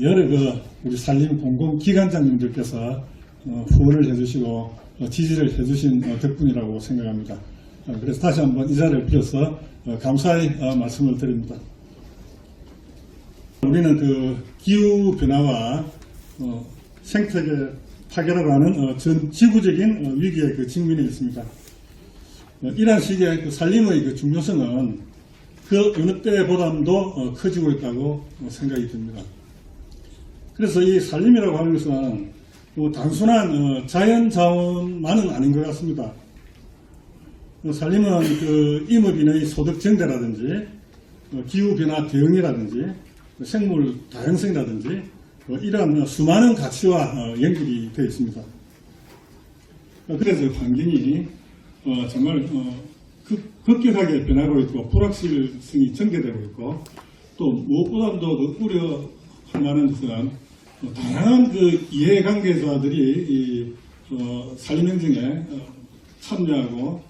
여러 우리 산림 공공기관장님들께서 후원을 해주시고 지지를 해주신 덕분이라고 생각합니다. 그래서 다시 한번 이 자리를 빌어서 감사의 말씀을 드립니다. 우리는 기후 변화와 생태계 파괴라고 하는 전 지구적인 위기에 직면해 있습니다. 이러한 시기의 산림의 중요성은 그 어느 때보다도 커지고 있다고 생각이 듭니다. 그래서 이 산림이라고 하는 것은 단순한 자연자원만은 아닌 것 같습니다. 산림은 임업인의 소득 증대라든지 기후변화 대응이라든지 생물 다양성이라든지 이러한 수많은 가치와 연결이 되어 있습니다. 그래서 환경이 정말 급격하게 변하고 있고 불확실성이 전개되고 있고 또 무엇보다도 우려할 만한 것은 다양한 이해관계자들이 산림행정에 참여하고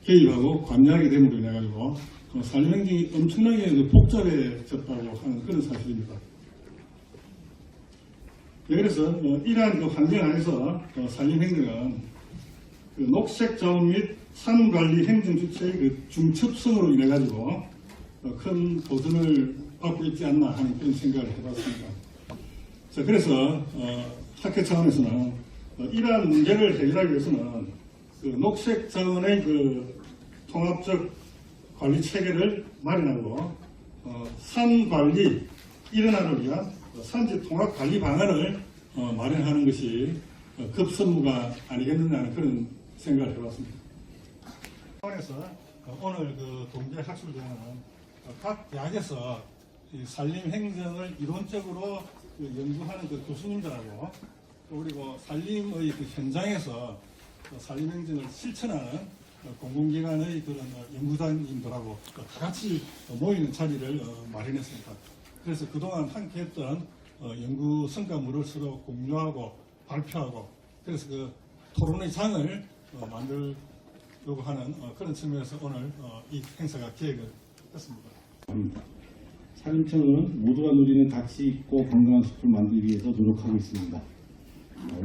개입하고 관여하게 됨으로 인해 가지고 산림행정이 엄청나게 복잡해졌다고 하는 그런 사실입니다. 그래서 이러한 환경 안에서 산림행정은 녹색자원 및 산관리 행정 주체의 중첩성으로 인해 가지고 큰 도전을 받고 있지 않나 하는 그런 생각을 해봤습니다. 자, 그래서 학회 차원에서는 이러한 문제를 해결하기 위해서는 녹색 자원의 통합적 관리 체계를 마련하고 산 관리 일원화를 위한 산지 통합 관리 방안을 마련하는 것이 급선무가 아니겠느냐 하는 그런 생각을 해봤습니다. 차원에서 오늘 동계학술대회는 각 대학에서 산림 행정을 이론적으로 연구하는 교수님들하고 그리고 산림의 현장에서 산림 행정을 실천하는 공공기관의 그런 연구단님들하고 다 같이 모이는 자리를 마련했습니다. 그래서 그동안 함께했던 연구 성과물을 서로 공유하고 발표하고 그래서 토론의 장을 만들려고 하는 그런 측면에서 오늘 이 행사가 기획을 했습니다. 산림청은 모두가 누리는 가치 있고 건강한 숲을 만들기 위해서 노력하고 있습니다.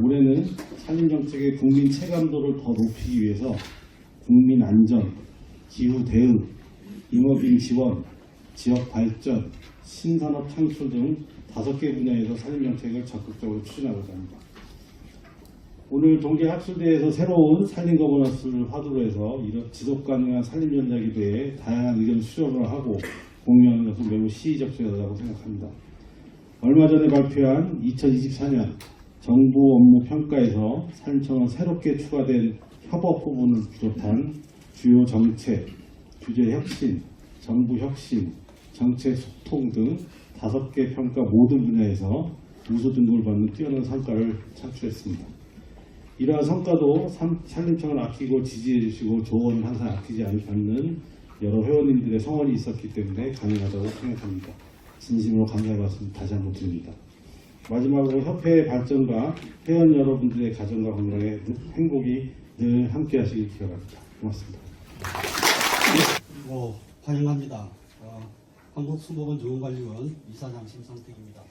올해는 산림정책의 국민 체감도를 더 높이기 위해서 국민 안전, 기후 대응, 임업인 지원, 지역 발전, 신산업 창출 등 5개 분야에서 산림정책을 적극적으로 추진하고자 합니다. 오늘 동계학술대회에서 새로운 산림 거버넌스를 화두로 해서 이런 지속가능한 산림 전략에 대해 다양한 의견 수렴을 하고 공유하는 것은 매우 시의적소하다고 생각합니다. 얼마 전에 발표한 2024년 정부 업무 평가에서 산림청은 새롭게 추가된 협업 부분을 비롯한 주요 정책, 규제 혁신, 정부 혁신, 정책 소통 등 5개 평가 모든 분야에서 우수 등급을 받는 뛰어난 성과를 창출했습니다. 이러한 성과도 산림청을 아끼고 지지해 주시고 조언을 항상 아끼지 않는 여러 회원님들의 성원이 있었기 때문에 가능하다고 생각합니다. 진심으로 감사의 말씀 다시 한번 드립니다. 마지막으로 협회의 발전과 회원 여러분들의 가정과 건강에 행복이 늘 함께 하시길 기원합니다. 고맙습니다. 환영합니다. 한국수목원정원관리원 이사장 심상택입니다.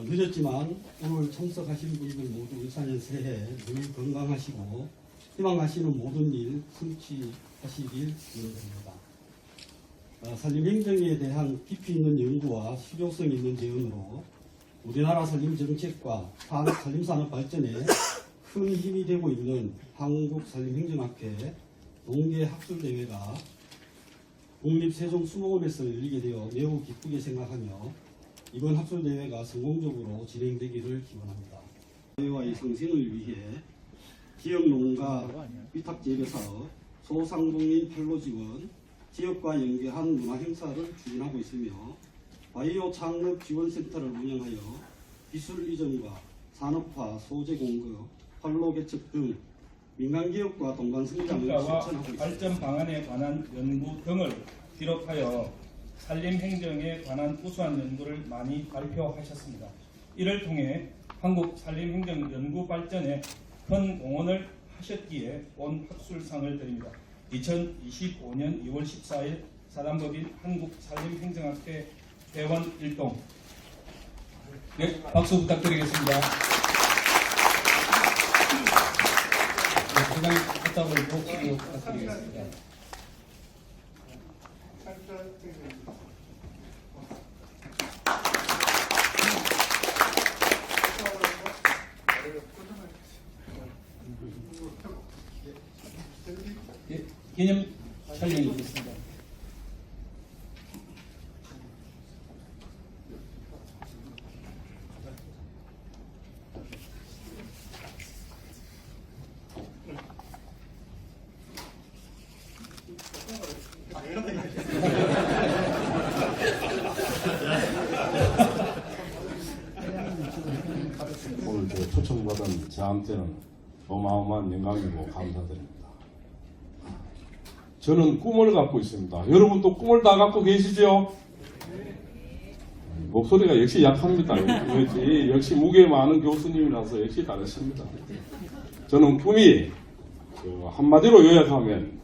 늦었지만 오늘 참석하신 분들 모두 울산의 새해 늘 건강하시고 희망하시는 모든 일 성취하시길 기원드립니다. 산림행정에 대한 깊이 있는 연구와 실효성 있는 재원으로 우리나라 산림정책과 산림산업 발전에 큰 힘이 되고 있는 한국산림행정학회 동계학술대회가 국립세종수목원에서 열리게 되어 매우 기쁘게 생각하며 이번 학술대회가 성공적으로 진행되기를 기원합니다. 대회와의 성생을 위해 지역농가 위탁재배사업, 소상공인 판로지원, 지역과 연계한 문화행사를 추진하고 있으며 바이오 창업 지원센터를 운영하여 기술 이전과 산업화, 소재 공급, 판로 개척 등 민간기업과 동반 성장을 실천하고 있습니다. 발전 방안에 관한 연구 등을 비롯하여 산림행정에 관한 우수한 연구를 많이 발표하셨습니다. 이를 통해 한국 산림행정 연구 발전에 큰 공헌을 하셨기에 온 학술상을 드립니다. 2025년 2월 14일 사단법인 한국산림행정학회 회원 일동 네, 박수 부탁드리겠습니다. 네, 회장님 답답을 복수 부탁드리겠습니다. 예, 기념 촬영이 있겠습니다. 오늘 초청받은 저한테는 어마어마한 영광이고 감사드립니다. 저는 꿈을 갖고 있습니다. 여러분도 꿈을 다 갖고 계시죠? 목소리가 역시 약합니다. 역시 무게 많은 교수님이라서 역시 다르십니다. 저는 꿈이 한마디로 요약하면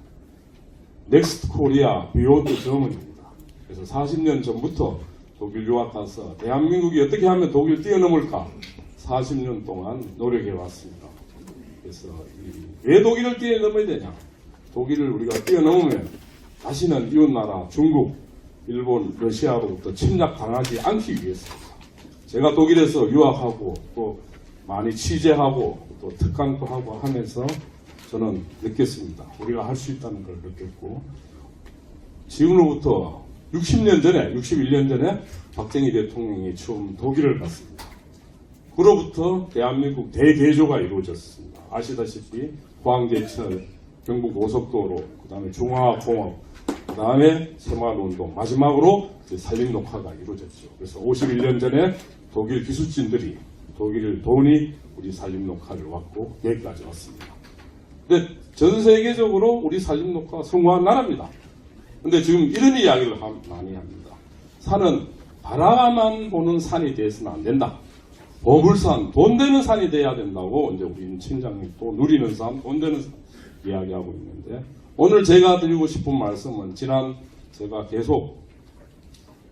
넥스트 코리아 비욘드 저먼입니다. 그래서 40년 전부터 독일 유학 가서 대한민국이 어떻게 하면 독일 뛰어넘을까 40년 동안 노력해 왔습니다. 그래서 왜 독일을 뛰어넘어야 되냐? 독일을 우리가 뛰어넘으면 다시는 이웃나라 중국, 일본, 러시아로부터 침략당하지 않기 위해서입니다. 제가 독일에서 유학하고 또 많이 취재하고 또 특강도 하고 하면서 저는 느꼈습니다. 우리가 할 수 있다는 걸 느꼈고 지금으로부터 60년 전에 61년 전에 박정희 대통령이 처음 독일을 갔습니다. 그로부터 대한민국 대개조가 이루어졌습니다. 아시다시피 포항제철, 경부고속도로, 그 다음에 중화공업, 그 다음에 새마을운동, 마지막으로 산림녹화가 이루어졌죠. 그래서 51년 전에 독일 기술진들이 독일 돈이 우리 산림녹화를 왔고 여기까지 왔습니다. 근데 전 세계적으로 우리 산림녹화가 성공한 나라입니다. 근데 지금 이런 이야기를 많이 합니다. 산은 바라만 보는 산이 돼서는 안 된다. 보물산, 돈 되는 산이 돼야 된다고 이제 우리 팀장님 또 누리는 산, 돈 되는 산 이야기하고 있는데 오늘 제가 드리고 싶은 말씀은 지난 제가 계속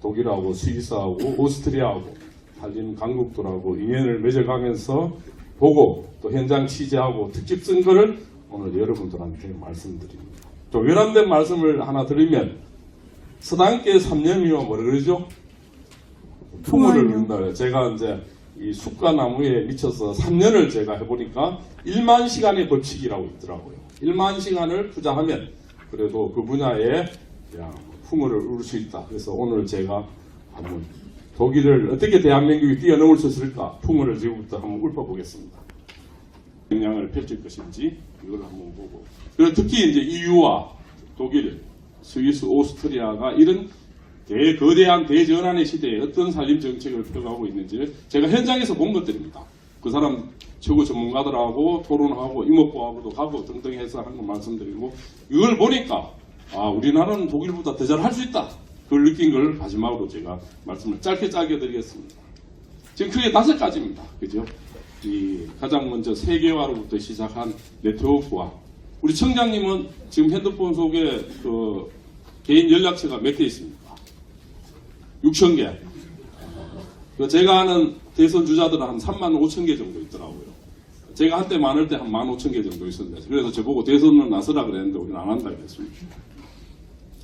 독일하고 스위스하고 오스트리아하고 산림 강국들하고 인연을 맺어가면서 보고 또 현장 취재하고 특집 쓴 거를 오늘 여러분들한테 말씀드립니다. 좀 외람된 말씀을 하나 드리면 서당계 3년이면 뭐라 그러죠? 풍물을 넣는다. 제가 이제 이 숲과 나무에 미쳐서 3년을 제가 해보니까 1만 시간의 법칙이라고 있더라고요. 1만 시간을 투자하면 그래도 그 분야에 풍물을 얻을 수 있다. 그래서 오늘 제가 한번 독일을 어떻게 대한민국이 뛰어넘을 수 있을까 풍물을 지금부터 한번 읊어보겠습니다. 영향을 펼칠 것인지 이걸 한번 보고 그리고 특히 이제 EU와 독일, 스위스, 오스트리아가 이런 거대한 대전환의 시대에 어떤 산림 정책을 펴가고 있는지 제가 현장에서 본 것들입니다. 그 사람 최고 전문가들하고 토론하고 이목구하고도 가고 등등 해서 한 거 말씀드리고 이걸 보니까 우리나라는 독일보다 더 잘할 수 있다. 그걸 느낀 걸 마지막으로 제가 말씀을 짧게 드리겠습니다. 지금 크게 5가지입니다. 그죠? 가장 먼저 세계화로부터 시작한 네트워크화. 우리 청장님은 지금 핸드폰 속에 개인 연락처가 몇 개 있습니까? 6,000개. 제가 아는 대선 주자들은 한 35,000개 정도 있더라고요. 제가 한때 많을 때 한 15,000개 정도 있었는데 그래서 저보고 대선을 나서라 그랬는데 우리는 안 한다 그랬습니다.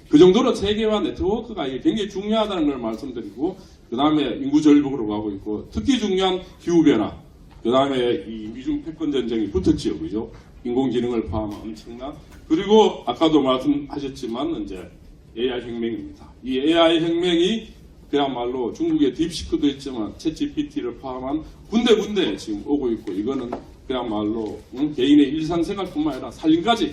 그 정도로 세계화 네트워크가 굉장히 중요하다는 걸 말씀드리고 그 다음에 인구 절벽으로 가고 있고 특히 중요한 기후변화 그 다음에 이 미중 패권 전쟁이 붙었지요. 그죠? 인공지능을 포함한 엄청난 그리고 아까도 말씀하셨지만 이제 AI 혁명입니다. 이 AI 혁명이 그야말로 중국의 딥시크도 있지만 챗GPT를 포함한 군데군데 지금 오고 있고 이거는 그야말로 개인의 일상생활뿐만 아니라 살림까지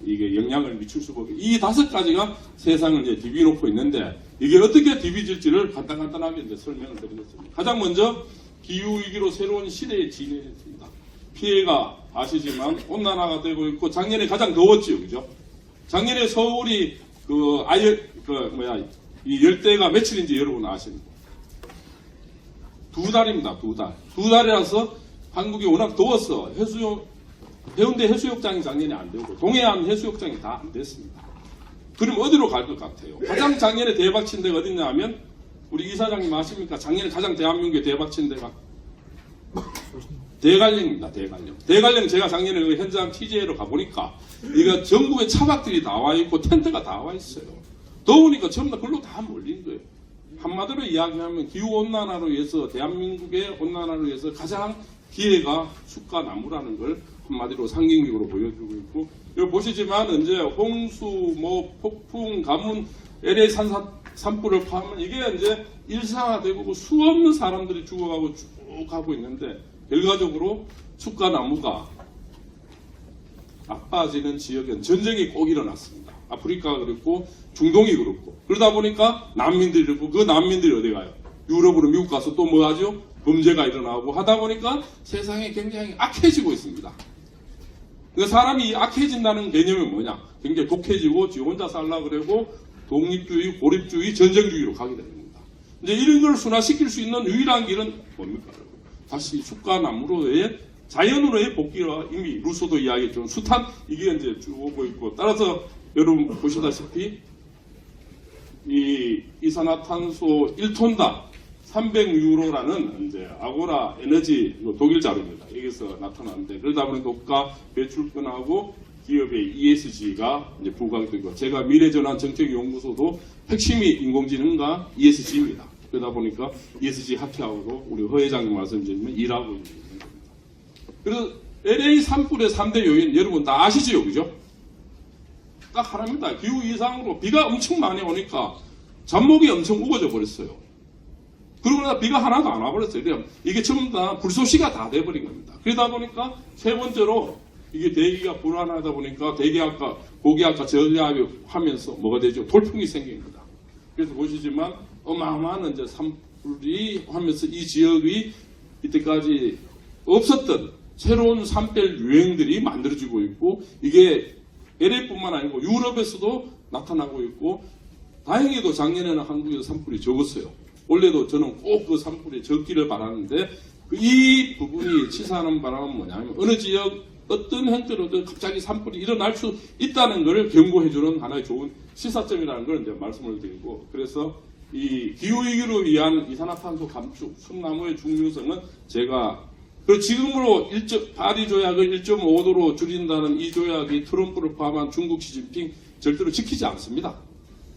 이게 영향을 미칠 수밖에 이 5가지가 세상을 이제 디비놓고 있는데 이게 어떻게 디비질지를 간단하게 이제 설명을 드리겠습니다. 가장 먼저 기후위기로 새로운 시대에 진입했습니다. 피해가 아시지만 온난화가 되고 있고 작년에 가장 더웠지요. 그죠? 작년에 서울이 이 열대가 며칠인지 여러분 아십니까? 2달입니다. 2달. 2달이라서 한국이 워낙 더워서 해운대 해수욕장이 작년에 안 되고 동해안 해수욕장이 다 안 됐습니다. 그럼 어디로 갈 것 같아요? 가장 작년에 대박친 데가 어디냐 하면 우리 이사장님 아십니까? 작년에 가장 대한민국에 대박친 데가 대관령입니다. 대관령. 대관령 제가 작년에 그 현장 취재로 가보니까 이거 전국에 차박들이 다 와 있고 텐트가 다 와 있어요. 더우니까 전부 다 글로 다 몰린 거예요. 한마디로 이야기하면 기후온난화로 인해서 대한민국의 온난화로 인해서 가장 기회가 숲과 나무라는 걸 한마디로 상징적으로 보여주고 있고, 여기 보시지만 이제 홍수, 뭐 폭풍, 가뭄, LA 산불을 포함하면 이게 이제 일상화되고 수없는 사람들이 죽어가고 쭉 가고 있는데, 결과적으로 숲과 나무가 나빠지는 지역엔 전쟁이 꼭 일어났습니다. 아프리카가 그렇고 중동이 그렇고, 그러다 보니까 난민들이 그렇고, 그 난민들이 어디 가요? 유럽으로 미국 가서 또 뭐 하죠? 범죄가 일어나고 하다 보니까 세상이 굉장히 악해지고 있습니다. 그 사람이 악해진다는 개념이 뭐냐? 굉장히 독해지고 지 혼자 살라 그러고 독립주의, 고립주의, 전쟁주의로 가게 됩니다. 이제 이런 걸 순화시킬 수 있는 유일한 길은 뭡니까? 다시 숲과 나무로의 자연으로의 복귀가 이미 루소도 이야기했죠. 숱한 이게 이제 쭉 오고 있고, 따라서 여러분 보시다시피 이 이산화탄소 1톤당 300유로라는 이제 아고라 에너지 독일 자료입니다. 여기서 나타나는데, 그러다 보니 국가 배출권하고 기업의 ESG가 이제 부각되고, 제가 미래전환 정책연구소도 핵심이 인공지능과 ESG입니다. 그러다 보니까 ESG 학회하고도 우리 허 회장님 말씀드리면 일하고 있는 겁니다. 그래서 LA 산불의 3대 요인 여러분 다 아시죠, 그죠? 딱 하나입니다. 기후 이상으로 비가 엄청 많이 오니까 잡목이 엄청 우거져 버렸어요. 그러고 나서 비가 하나도 안 와버렸어요. 그냥 이게 전부 다 불소시가 다 돼버린 겁니다. 그러다 보니까 세 번째로 이게 대기가 불안하다 보니까 대기압과 고기압과 저기압이 하면서 뭐가 되죠? 돌풍이 생깁니다. 그래서 보시지만 어마어마한 이제 산불이 하면서 이 지역이 이때까지 없었던 새로운 산불 유행들이 만들어지고 있고, 이게 LA뿐만 아니고 유럽에서도 나타나고 있고, 다행히도 작년에는 한국에서 산불이 적었어요. 원래도 저는 꼭 그 산불이 적기를 바라는데, 이 부분이 치사하는 바람은 뭐냐면 어느 지역 어떤 형태로든 갑자기 산불이 일어날 수 있다는 것을 경고해주는 하나의 좋은 시사점이라는 걸 이제 말씀을 드리고, 그래서 이 기후위기로 위한 이산화탄소 감축, 숲나무의 중요성은 제가 지금으로 파리 조약을 1.5도로 줄인다는 이 조약이 트럼프를 포함한 중국 시진핑 절대로 지키지 않습니다.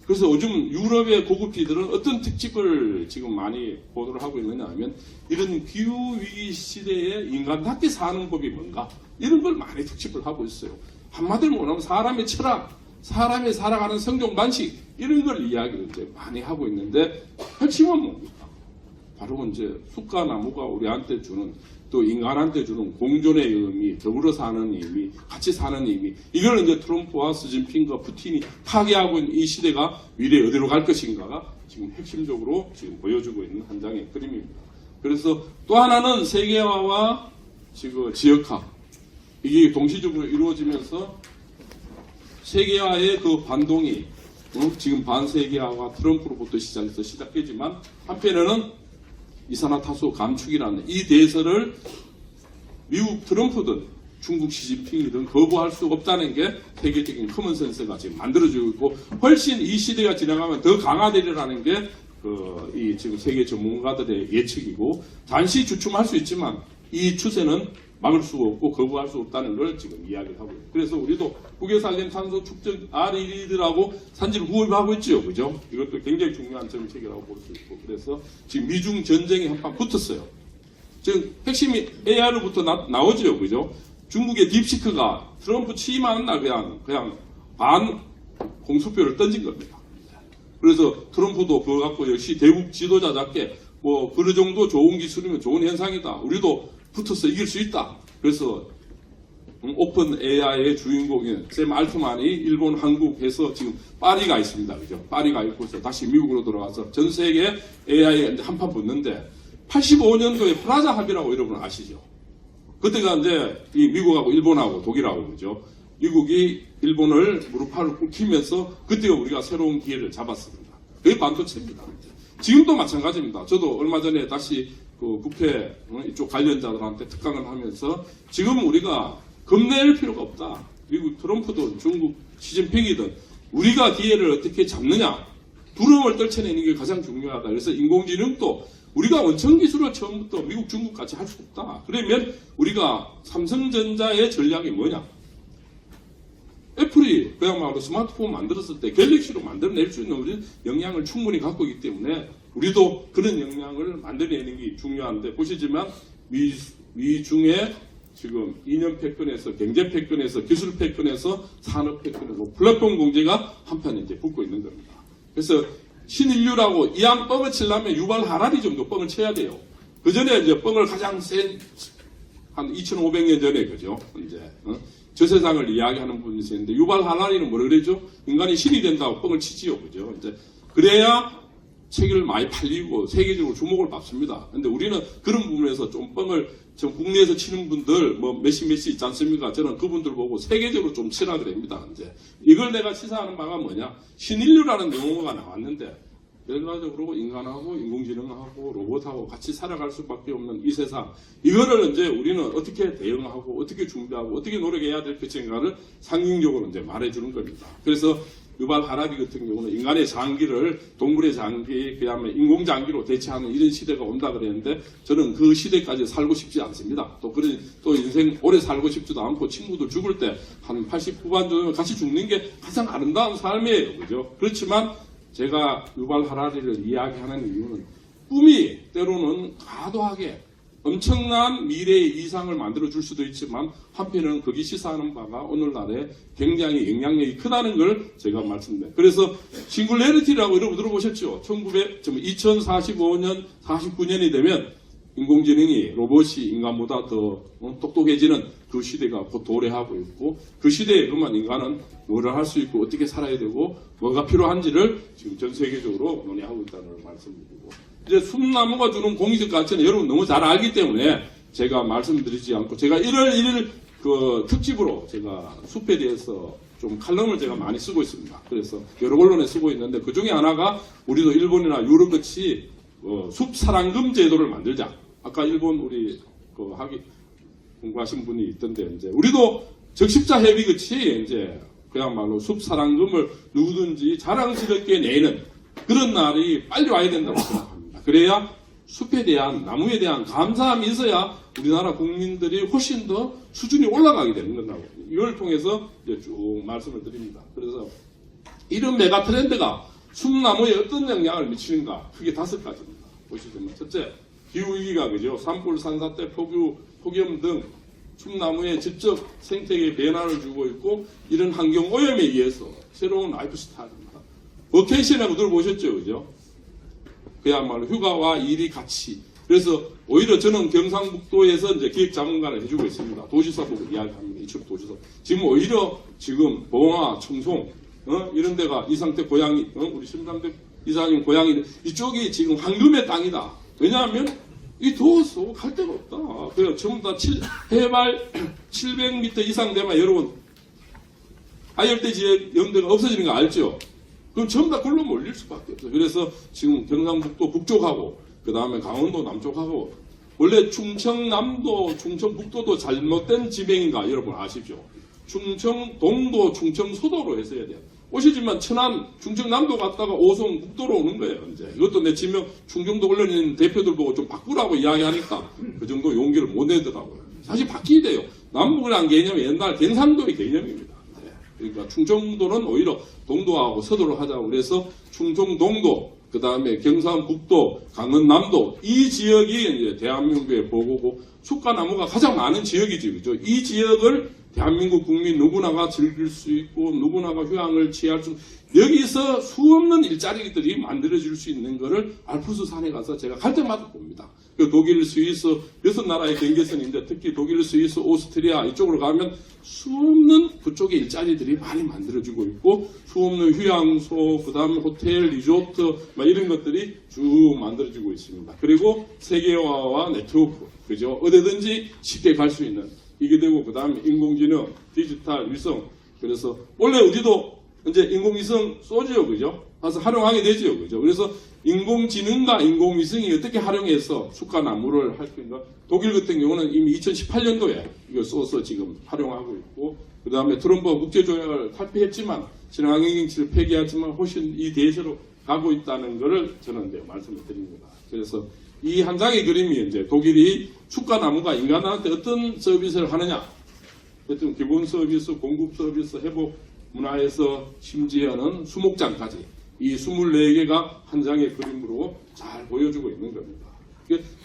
그래서 요즘 유럽의 고급지들은 어떤 특집을 지금 많이 보도를 하고 있느냐 하면, 이런 기후위기 시대에 인간답게 사는 법이 뭔가, 이런 걸 많이 특집을 하고 있어요. 한마디로 뭐냐면 사람의 철학, 사람이 살아가는 생존 방식, 이런 걸 이야기를 이제 많이 하고 있는데, 핵심은 뭡니까? 바로 이제 숲과 나무가 우리한테 주는, 또 인간한테 주는 공존의 의미, 더불어 사는 의미, 같이 사는 의미, 이걸 이제 트럼프와 시진핑과 푸틴이 파괴하고 있는 이 시대가 미래에 어디로 갈 것인가가 지금 핵심적으로 지금 보여주고 있는 한 장의 그림입니다. 그래서 또 하나는 세계화와 지금 지역화, 이게 동시적으로 이루어지면서 세계화의 그 반동이 지금 반세계화와 트럼프로부터 시작했지만, 한편에는 이산화탄소 감축이라는 이 대세를 미국 트럼프든 중국 시진핑이든 거부할 수 없다는 게 세계적인 커먼센스가 지금 만들어지고 있고, 훨씬 이 시대가 지나가면 더 강화되리라는 게 이 지금 세계 전문가들의 예측이고, 잠시 주춤할 수 있지만 이 추세는 막을 수가 없고 거부할 수 없다는 걸 지금 이야기를 하고 있습니다. 그래서 우리도 국외산림 탄소 축적 R1위들하고 산지를 구입하고 있죠, 그죠? 이것도 굉장히 중요한 정책이라고 볼 수 있고, 그래서 지금 미중 전쟁이 한판 붙었어요. 지금 핵심이 AR로부터 나오죠, 그죠? 중국의 딥시크가 트럼프 취임하는 날 그냥 반 공수표를 던진 겁니다. 그래서 트럼프도 그거 갖고 역시 대북 지도자답게 뭐 그런 정도 좋은 기술이면 좋은 현상이다, 우리도 붙어서 이길 수 있다. 그래서 오픈 AI의 주인공인 샘 알트만이 일본, 한국에서 지금 파리가 있습니다, 그죠? 파리가 있고서 다시 미국으로 돌아가서 전 세계 AI에 한판 붙는데, 85년도에 프라자 합의라고 여러분 아시죠? 그때가 이제 이 미국하고 일본하고 독일하고, 그죠? 미국이 일본을 무릎팍을 꿇히면서 그때가 우리가 새로운 기회를 잡았습니다. 그게 반도체입니다. 지금도 마찬가지입니다. 저도 얼마 전에 다시 그 국회 이쪽 관련자들한테 특강을 하면서, 지금 우리가 겁낼 필요가 없다. 미국 트럼프든 중국 시진핑이든 우리가 기회를 어떻게 잡느냐, 두려움을 떨쳐내는 게 가장 중요하다. 그래서 인공지능도 우리가 원천 기술을 처음부터 미국, 중국 같이 할 수 없다. 그러면 우리가 삼성전자의 전략이 뭐냐? 애플이 그야말로 스마트폰 만들었을 때 갤럭시로 만들어낼 수 있는 우리 역량을 충분히 갖고 있기 때문에 우리도 그런 역량을 만들어내는 게 중요한데, 보시지만 미중의 지금 이념 패권에서, 경제 패권에서, 기술 패권에서, 산업 패권에서 플랫폼 공제가 한편에 이제 붙고 있는 겁니다. 그래서 신인류라고 이왕 뻥을 치려면 유발 하라리 정도 뻥을 쳐야 돼요. 그 전에 이제 뻥을 가장 센 한 2,500년 전에, 그죠? 이제 저 세상을 이야기하는 분이 있는데, 유발 하라리는 뭐라 그러죠? 인간이 신이 된다고 뻥을 치지요, 그죠? 이제 그래야 책을 많이 팔리고 세계적으로 주목을 받습니다. 근데 우리는 그런 부분에서 좀 뻥을, 지금 국내에서 치는 분들 뭐 몇시 있지 않습니까? 저는 그분들 보고 세계적으로 좀 치라 그럽니다. 이제 이걸 내가 시사하는 바가 뭐냐? 신인류라는 용어가 나왔는데, 결과적으로 인간하고 인공지능하고 로봇하고 같이 살아갈 수밖에 없는 이 세상, 이거를 이제 우리는 어떻게 대응하고 어떻게 준비하고 어떻게 노력해야 될 것인가를 상징적으로 이제 말해주는 겁니다. 그래서 유발 하라리 같은 경우는 인간의 장기를 동물의 장기, 그다음에 인공 장기로 대체하는 이런 시대가 온다 그랬는데, 저는 그 시대까지 살고 싶지 않습니다. 또 인생 오래 살고 싶지도 않고, 친구들 죽을 때 한 80 후반 정도면 같이 죽는 게 가장 아름다운 삶이에요, 그죠? 그렇지만 제가 유발 하라리를 이야기하는 이유는, 꿈이 때로는 과도하게 엄청난 미래의 이상을 만들어줄 수도 있지만, 한편은 거기 시사하는 바가 오늘날에 굉장히 영향력이 크다는 걸 제가 말씀드려요. 그래서 싱글레리티라고 여러분 들어보셨죠? 2045년, 49년이 되면 인공지능이, 로봇이 인간보다 더 똑똑해지는 그 시대가 곧 도래하고 있고, 그 시대에 그만 인간은 뭐를 할 수 있고 어떻게 살아야 되고 뭐가 필요한지를 지금 전 세계적으로 논의하고 있다는 걸 말씀드리고, 이제 숨나무가 주는 공익적 가치는 여러분 너무 잘 알기 때문에 제가 말씀드리지 않고, 제가 1월 1일 그 특집으로 제가 숲에 대해서 좀 칼럼을 제가 많이 쓰고 있습니다. 그래서 여러 언론에 쓰고 있는데, 그 중에 하나가 우리도 일본이나 유럽 같이 숲 사랑금 제도를 만들자. 아까 일본 우리 그 공부하신 분이 있던데, 이제 우리도 적십자 협의 같이 이제 그야말로 숲 사랑금을 누구든지 자랑스럽게 내는 그런 날이 빨리 와야 된다고 생각합니다. 그래야 숲에 대한, 나무에 대한 감사함이 있어야 우리나라 국민들이 훨씬 더 수준이 올라가게 되는 거라고, 이걸 통해서 이제 쭉 말씀을 드립니다. 그래서 이런 메가 트렌드가 숲나무에 어떤 영향을 미치는가, 크게 5가지입니다. 보시면, 첫째, 기후위기가, 그죠? 산불, 산사태, 폭염 등 숲나무에 직접 생태계 변화를 주고 있고, 이런 환경 오염에 의해서 새로운 라이프 스타일입니다. 버케이션이라고 들어보셨죠, 그죠? 그야말로 휴가와 일이 같이. 그래서 오히려 저는 경상북도에서 이제 기획자문관을 해주고 있습니다. 도시사 보고 이야기합니다. 이쪽 도시사. 지금 오히려 지금 봉화, 청송, 이런 데가 이상태 고향이, 우리 심상태 이사님 고향이, 이쪽이 지금 황금의 땅이다. 왜냐하면 이 더워서 갈 데가 없다. 그래서 전부 다 해발 700m 이상 되면 여러분 하열대 지역 연대가 없어지는 거 알죠? 그럼 전부 다 글로 몰릴 수밖에 없어요. 그래서 지금 경상북도 북쪽하고 그 다음에 강원도 남쪽하고, 원래 충청남도, 충청북도도 잘못된 지명인가 여러분 아시죠? 충청동도, 충청서도로 해서 해야 돼요. 오시지만 천안, 충청남도 갔다가 오송, 북도로 오는 거예요. 이제 이것도 내 지명 충청도 언론에 있는 대표들 보고 좀 바꾸라고 이야기하니까 그 정도 용기를 못 내더라고요. 사실 바뀌어야 돼요. 남북이라는 개념이 옛날 경상도의 개념입니다. 그러니까 충청도는 오히려 동도하고 서도로 하자고 그래서 충청동도, 그 다음에 경상북도, 강원남도, 이 지역이 이제 대한민국의 보고고, 숲과 나무가 가장 많은 지역이죠, 그죠? 이 지역을 대한민국 국민 누구나가 즐길 수 있고 누구나가 휴양을 취할 수, 여기서 수없는 일자리들이 만들어질 수 있는 것을 알프스 산에 가서 제가 갈 때마다 봅니다. 그 독일, 스위스 6나라의 경계선인데, 특히 독일, 스위스, 오스트리아 이쪽으로 가면 수없는 그쪽의 일자리들이 많이 만들어지고 있고, 수없는 휴양소, 그 다음에 호텔, 리조트 막 이런 것들이 쭉 만들어지고 있습니다. 그리고 세계화와 네트워크, 그죠? 어디든지 쉽게 갈 수 있는 이게 되고, 그 다음에 인공지능, 디지털, 위성. 그래서 원래 우리도 이제 인공위성 쏘지요, 그죠? 가서 활용하게 되죠, 그죠? 그래서 인공지능과 인공위성이 어떻게 활용해서 숲과 나무를 할 건가? 독일 같은 경우는 이미 2018년도에 이걸 쏘서 지금 활용하고 있고, 그 다음에 트럼프가 국제조약을 탈피했지만, 친환경정책을 폐기하지만 훨씬 이 대세로 가고 있다는 것을 저는 이제 말씀을 드립니다. 그래서 이 한 장의 그림이 이제 독일이 숫가나무가 인간한테 어떤 서비스를 하느냐, 어떤 기본 서비스, 공급 서비스, 회복 문화에서 심지어는 수목장까지 이 24개가 한 장의 그림으로 잘 보여주고 있는 겁니다.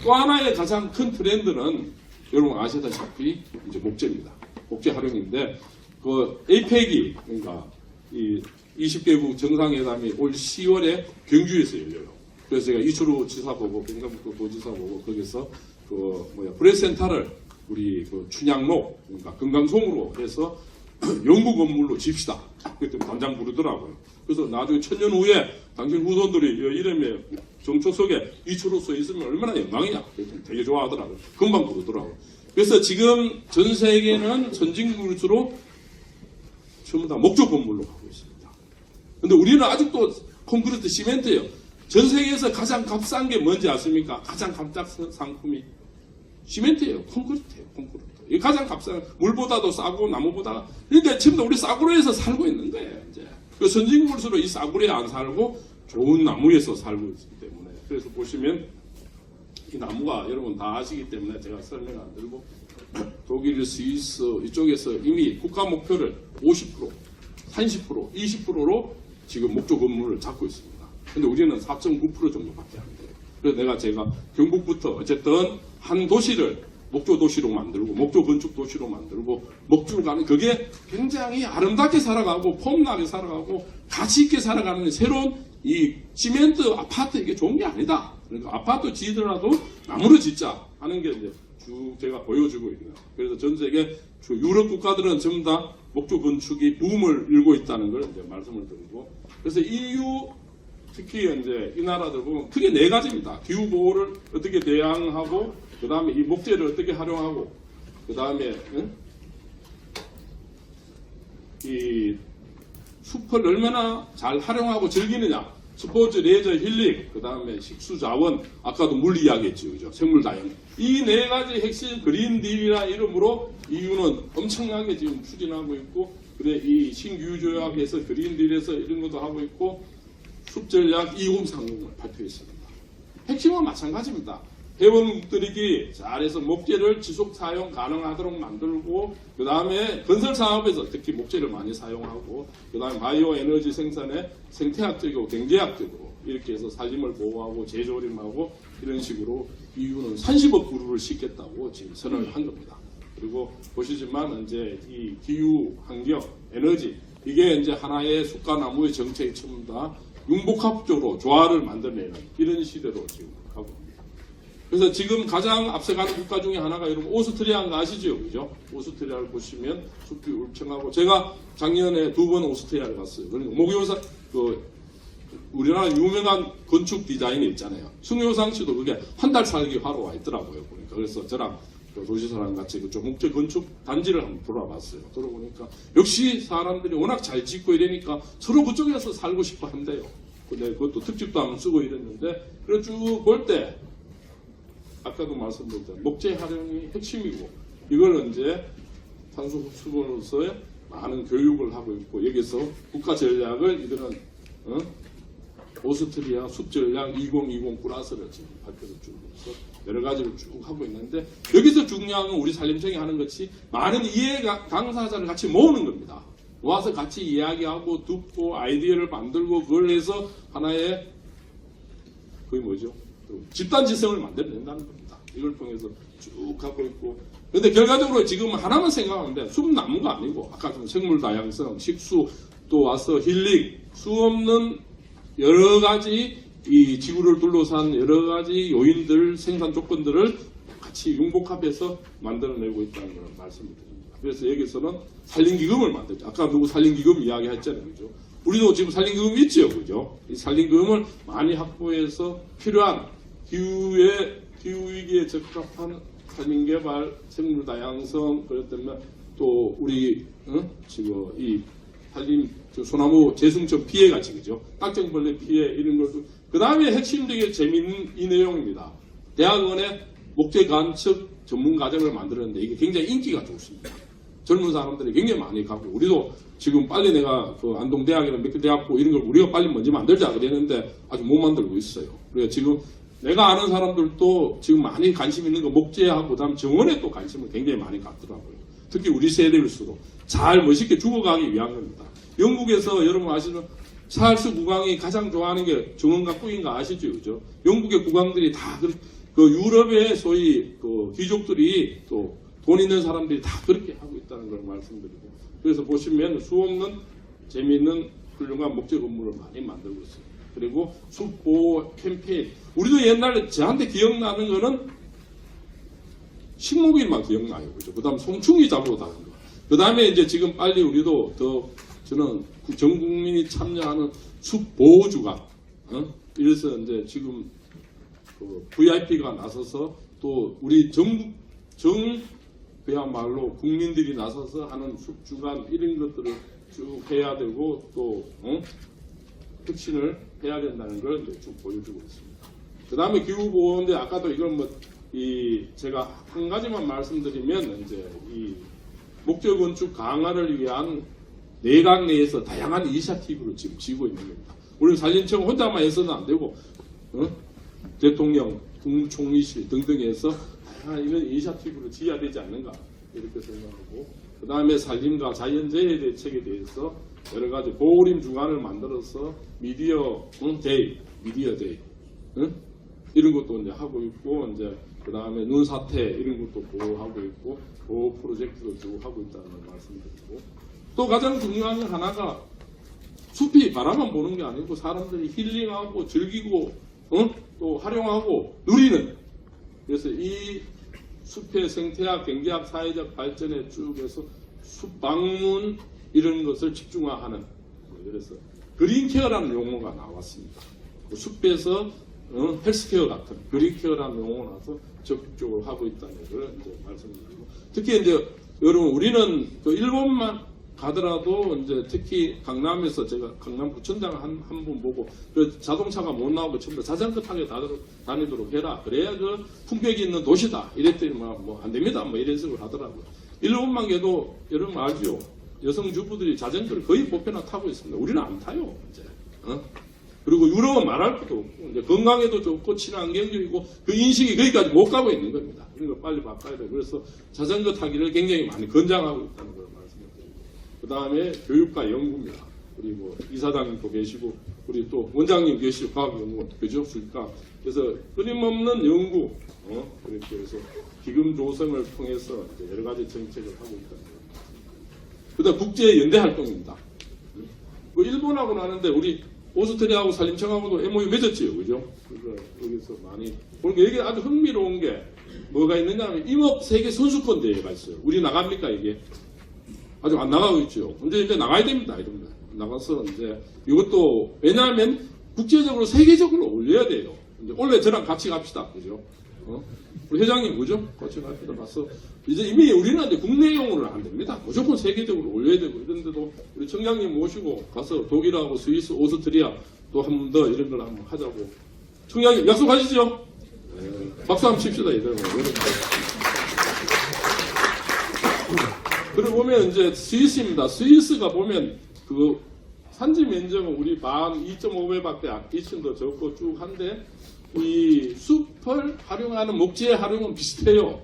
또 하나의 가장 큰 트렌드는 여러분 아시다시피 이제 목재입니다. 목재 활용인데 그 APEC이 그러니까 이 20개국 정상회담이 올 10월에 경주에서 열려요. 그래서 제가 이철우 지사 보고 경상북도 도지사 보고 거기서 프레스센터를 우리 그 춘향로 그러니까 금강송으로 해서 연구 건물로 집시다. 그때 단장 부르더라고요. 그래서 나중에 1000년 후에 당신 후손들이 이 이름에 정초석에 이철우 써 있으면 얼마나 영광이냐. 되게 좋아하더라고요. 금방 부르더라고요. 그래서 지금 전 세계는 선진국일수록 전부 다 목조 건물로 가고 있습니다. 근데 우리는 아직도 콘크리트 시멘트예요. 전 세계에서 가장 값싼 게 뭔지 아십니까? 가장 값싼 상품이 시멘트예요. 콘크리트예요. 콘크리트. 이 가장 값싼 물보다도 싸고 나무보다 그러니까 지금도 우리 싸구려에서 살고 있는 거예요. 이제 그 선진국일수록 이 싸구려에 안 살고 좋은 나무에서 살고 있기 때문에 그래서 보시면 이 나무가 여러분 다 아시기 때문에 제가 설명 안 드리고 독일, 스위스 이쪽에서 이미 국가 목표를 50%, 30%, 20%로 지금 목조 건물을 잡고 있습니다. 근데 우리는 4.9% 정도밖에 안 돼요. 그래서 제가 경북부터 어쨌든 한 도시를 목조 도시로 만들고 목조 건축 도시로 만들고 목조를 가는 그게 굉장히 아름답게 살아가고 폼나게 살아가고 가치 있게 살아가는 새로운 이 시멘트 아파트 이게 좋은 게 아니다. 그러니까 아파트 지더라도 나무로 짓자 하는 게 이제 쭉 제가 보여주고 있네요. 그래서 전 세계 주 유럽 국가들은 전부 다 목조 건축이 붐을 일고 있다는 걸 이제 말씀을 드리고 그래서 EU 특히 이제 이 나라들 보면 크게 4가지입니다. 기후 보호를 어떻게 대항하고 그 다음에 이 목재를 어떻게 활용하고 그 다음에 이 숲을 얼마나 잘 활용하고 즐기느냐 스포츠, 레저, 힐링 그 다음에 식수자원 아까도 물 이야기했죠. 그죠? 생물 다양 이 4가지 핵심 그린딜이라는 이름으로 EU는 엄청나게 지금 추진하고 있고 그래 이 신규조약에서 그린딜에서 이런 것도 하고 있고 숲전략 2030을 발표했습니다. 핵심은 마찬가지입니다. 회원국들이 잘해서 목재를 지속 사용 가능하도록 만들고 그 다음에 건설 사업에서 특히 목재를 많이 사용하고 그 다음에 바이오 에너지 생산에 생태학적이고 경제학적으로 이렇게 해서 산림을 보호하고 재조림하고 이런 식으로 EU는 30억 그루를 싣겠다고 지금 선언을 한 겁니다. 그리고 보시지만 이제 이 기후, 환경, 에너지 이게 이제 하나의 숲과나무의 정책이 전부 다 융복합적으로 조화를 만들어내는 이런 시대로 지금 가고 있습니다. 그래서 지금 가장 앞서가는 국가 중에 하나가 여러분 오스트리아인 거 아시죠? 그죠? 오스트리아를 보시면 숲이 울창하고 제가 작년에 2번 오스트리아를 갔어요. 그러니까 목요사 우리나라 유명한 건축 디자인이 있잖아요. 숭요상 씨도 그게 한 달 살기 하러 와 있더라고요. 보니까 그래서 저랑 도시사랑 같이 그쪽 목재 건축 단지를 한번 돌아봤어요. 돌아보니까 역시 사람들이 워낙 잘 짓고 이러니까 서로 그쪽에서 살고 싶어 한대요. 근데 그것도 특집도 한번 쓰고 이랬는데 그래 쭉 볼 때 아까도 말씀드렸던 목재 활용이 핵심이고 이걸 이제 탄소 흡수로서의 많은 교육을 하고 있고 여기서 국가 전략을 이들은 오스트리아 숲전략 2020 플러스를 지금 발표를 쭉 해서 여러 가지를 쭉 하고 있는데 여기서 중요한 건 우리 산림청이 하는 것이 많은 이해 강사자를 같이 모으는 겁니다. 모아서 같이 이야기하고 듣고 아이디어를 만들고 그걸 해서 하나의 그게 뭐죠? 집단지성을 만들어낸다는 겁니다. 이걸 통해서 쭉 하고 있고 그런데 결과적으로 지금 하나만 생각하는데 숲나무가 아니고 아까 좀 생물 다양성, 식수 또 와서 힐링, 수 없는 여러 가지 이 지구를 둘러싼 여러 가지 요인들, 생산 조건들을 같이 융복합해서 만들어내고 있다는 걸 말씀을 드립니다. 그래서 여기서는 산림기금을 만들죠. 아까 누구 산림기금 이야기했잖아요. 그죠? 우리도 지금 산림기금 있죠. 그죠? 이 산림기금을 많이 확보해서 필요한 기후위기에 적합한 산림개발, 생물다양성, 그렇다면 또 우리 지금 이 산림 소나무 재승점 피해가 지그죠. 딱정벌레 피해 이런 것도 그 다음에 핵심적인 재미있는 이 내용입니다. 대학원에 목재 관측 전문 과정을 만들었는데 이게 굉장히 인기가 좋습니다. 젊은 사람들이 굉장히 많이 가고 우리도 지금 빨리 내가 그 안동대학이나 몇 개 대학고 이런 걸 우리가 빨리 먼저 만들자 그랬는데 아직 못 만들고 있어요. 그래서 지금 내가 아는 사람들도 지금 많이 관심 있는 거 목재하고 그다음 정원에 또 관심을 굉장히 많이 갖더라고요. 특히 우리 세대일수록 잘 멋있게 죽어가기 위한 겁니다. 영국에서 여러분 아시는 찰스 국왕이 가장 좋아하는 게 정원과 꾸인가 아시죠? 그죠? 영국의 국왕들이 다 그 유럽의 소위 그 귀족들이 또 돈 있는 사람들이 다 그렇게 하고 있다는 걸 말씀드리고 그래서 보시면 수없는 재미있는 훌륭한 목재 건물을 많이 만들고 있어요. 그리고 숲 보호 캠페인 우리도 옛날에 저한테 기억나는 거는 식목일만 기억나요. 그죠? 그 다음 송충이 잡으러 다니는 거. 그 다음에 이제 지금 빨리 우리도 더 저는 전 국민이 참여하는 숲 보호주간 이래서 이제 지금 그 VIP가 나서서 또 우리 그야말로 국민들이 나서서 하는 숲주간 이런 것들을 쭉 해야 되고 또 혁신을 해야 된다는 걸 이제 쭉 보여주고 있습니다. 그 다음에 기후보호인데 아까도 이건 뭐 제가 한 가지만 말씀드리면 이제 이 목재 건축 강화를 위한 내각 내에서 다양한 이니셔티브를 지금 쥐고 있는 겁니다. 우리 산림청 혼자만 해서는 안 되고 대통령, 국무총리실 등등에서 다양한 이런 이니셔티브를 쥐어야 되지 않는가 이렇게 생각하고 그 다음에 산림과 자연재해 대책에 대해서 여러 가지 보호림 주간을 만들어서 미디어 데이 이런 것도 이제 하고 있고 이제 그 다음에 눈 사태 이런 것도 보호하고 있고 보호 프로젝트도 쭉 하고 있다는 걸 말씀드리고 또 가장 중요한 건 하나가 숲이 바라만 보는 게 아니고 사람들이 힐링하고 즐기고 또 활용하고 누리는 그래서 이 숲의 생태학, 경제학, 사회적 발전에 쭉 해서 숲 방문 이런 것을 집중화하는 그래서 그린케어라는 용어가 나왔습니다. 숲에서 헬스케어 같은 그린케어라는 용어가 나와서 적극적으로 하고 있다는 걸 이제 말씀드리고 특히 이제 여러분 우리는 그 일본만 가더라도 이제 특히 강남에서 제가 강남 구청장 한 분 보고 그 자동차가 못 나오고 전부 자전거 타고 다니도록 해라 그래야 그 품격이 있는 도시다 이랬더니 뭐 안 됩니다 뭐 이런 식으로 하더라고요. 일본만 해도 여러분 알죠? 여성 주부들이 자전거를 거의 보편화 타고 있습니다. 우리는 안 타요 이제. 그리고 유럽은 말할 것도 없고 이제 건강에도 좋고 친환경적이고 그 인식이 거기까지 못 가고 있는 겁니다. 이런 걸 빨리 바꿔야 돼요. 그래서 자전거 타기를 굉장히 많이 권장하고 있다는 걸 말씀드립니다. 그 다음에 교육과 연구입니다. 그리고 이사장님도 계시고 우리 또 원장님 계시고 과학연구원 그죠? 술과 그래서 끊임없는 연구 그렇게 해서 기금 조성을 통해서 이제 여러 가지 정책을 하고 있다는 겁니다. 그다음 국제 연대 활동입니다. 그 일본하고는 하는데 우리 오스트리아하고 산림청하고도 MOU 맺었지요, 그죠? 그래서 여기서 많이 보니까 여기 아주 흥미로운 게 뭐가 있느냐 하면 임업 세계 선수권 대회가 있어요. 우리 나갑니까 이게? 아직 안 나가고 있죠. 이제 나가야 됩니다. 이러면 나가서 이제 이것도 왜냐하면 국제적으로 세계적으로 올려야 돼요. 이제 원래 저랑 같이 갑시다, 그죠? 우리 회장님 뭐죠? 같이 갑시다 가서 이제 이미 우리는 이제 국내용으로는 안 됩니다. 무조건 세계적으로 올려야 되고 이런데도 우리 청장님 모시고 가서 독일하고 스위스, 오스트리아 또 한 번 더 이런 걸 한번 하자고. 청장님 약속하시죠? 네. 박수 한번 칩시다 이들. 그리고 보면 이제 스위스입니다. 스위스가 보면 그 산지 면적은 우리 반 2.5배밖에 2층 더 적고 쭉 한데 이 숲을 활용하는 목재의 활용은 비슷해요.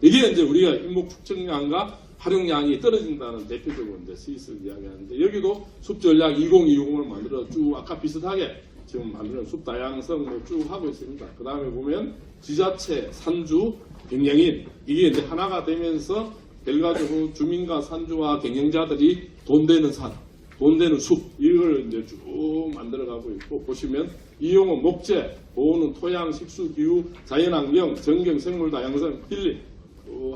이게 이제 우리가 인목 축적량과 활용량이 떨어진다는 대표적으로 이제 스위스를 이야기하는데 여기도 숲 전략 2020을 만들어 쭉 아까 비슷하게 지금 만드는 숲 다양성을 쭉 하고 있습니다. 그 다음에 보면 지자체, 산주, 경영인 이게 이제 하나가 되면서 결과적으로 주민과 산주와 경영자들이 돈 되는 산, 돈 되는 숲 이걸 이제 쭉 만들어가고 있고 보시면 이용은 목재, 보호는 토양, 식수, 기후, 자연환경, 전경, 생물 다양성, 힐링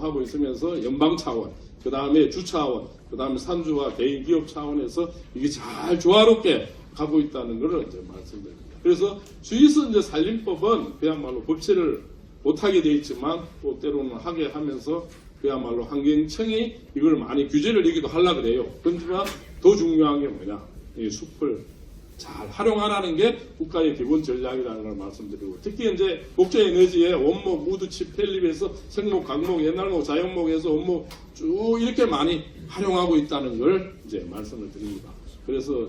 하고 있으면서 연방 차원, 그 다음에 주 차원, 그 다음에 산주와 개인 기업 차원에서 이게 잘 조화롭게 가고 있다는 것을 이제 말씀드립니다. 그래서 스위스 이제 산림법은 그야말로 법치를 못하게 되어 있지만 또 때로는 하게 하면서 그야말로 환경청이 이걸 많이 규제를 여기도 하려고 그래요. 그렇지만 더 중요한 게 뭐냐? 이 숲을 잘 활용하라는 게 국가의 기본 전략이라는 걸 말씀드리고, 특히 이제 목재에너지의 원목, 우드칩, 펠립에서 생목, 강목, 옛날목, 자연목에서 원목 쭉 이렇게 많이 활용하고 있다는 걸 이제 말씀을 드립니다. 그래서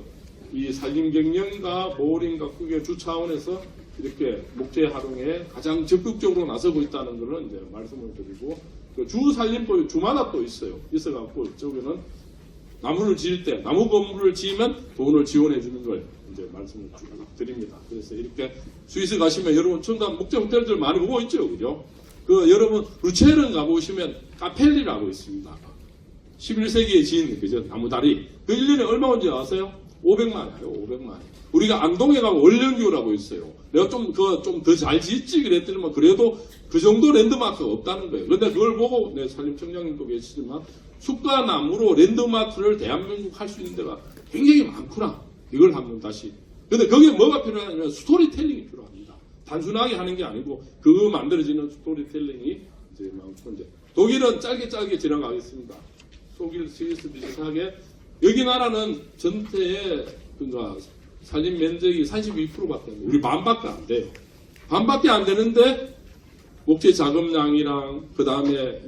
이 산림경영과 보호林가꾸기의 주 차원에서 이렇게 목재 활용에 가장 적극적으로 나서고 있다는 것을 이제 말씀을 드리고, 그 주 산림법이 주마다 또 있어갖고 이쪽에는 나무를 지을 때 나무 건물을 지으면 돈을 지원해 주는 걸 이제 말씀을 드립니다. 그래서 이렇게 스위스 가시면 여러분 청담 목재 호텔들 많이 보고 있죠, 그죠? 그 여러분 루체른 가보시면 카펠리라고 있습니다. 11세기에 지은 그죠 나무다리. 그 1년에 얼마 온지 아세요? 500만 원이에요. 500만 원. 우리가 안동에 가면 월령교라고 있어요. 내가 좀 더 잘 짓지 그랬더니만 그래도 그 정도 랜드마크가 없다는 거예요. 그런데 그걸 보고 내 산림청장님도 계시지만 숲과 나무로 랜드마크를 대한민국 할 수 있는 데가 굉장히 많구나. 이걸 한번 다시. 근데 거기에 뭐가 필요하냐면 스토리텔링이 필요합니다. 단순하게 하는 게 아니고 그거 만들어지는 스토리텔링이 이제 많고 이제 독일은 짧게 지나가겠습니다. 독일, 스위스 비슷하게 여기 나라는 전체의 그러니까 산림 면적이 32%밖에 안 돼요. 우리 반밖에 안 돼요. 반밖에 안 되는데 목재 작업량이랑 그 다음에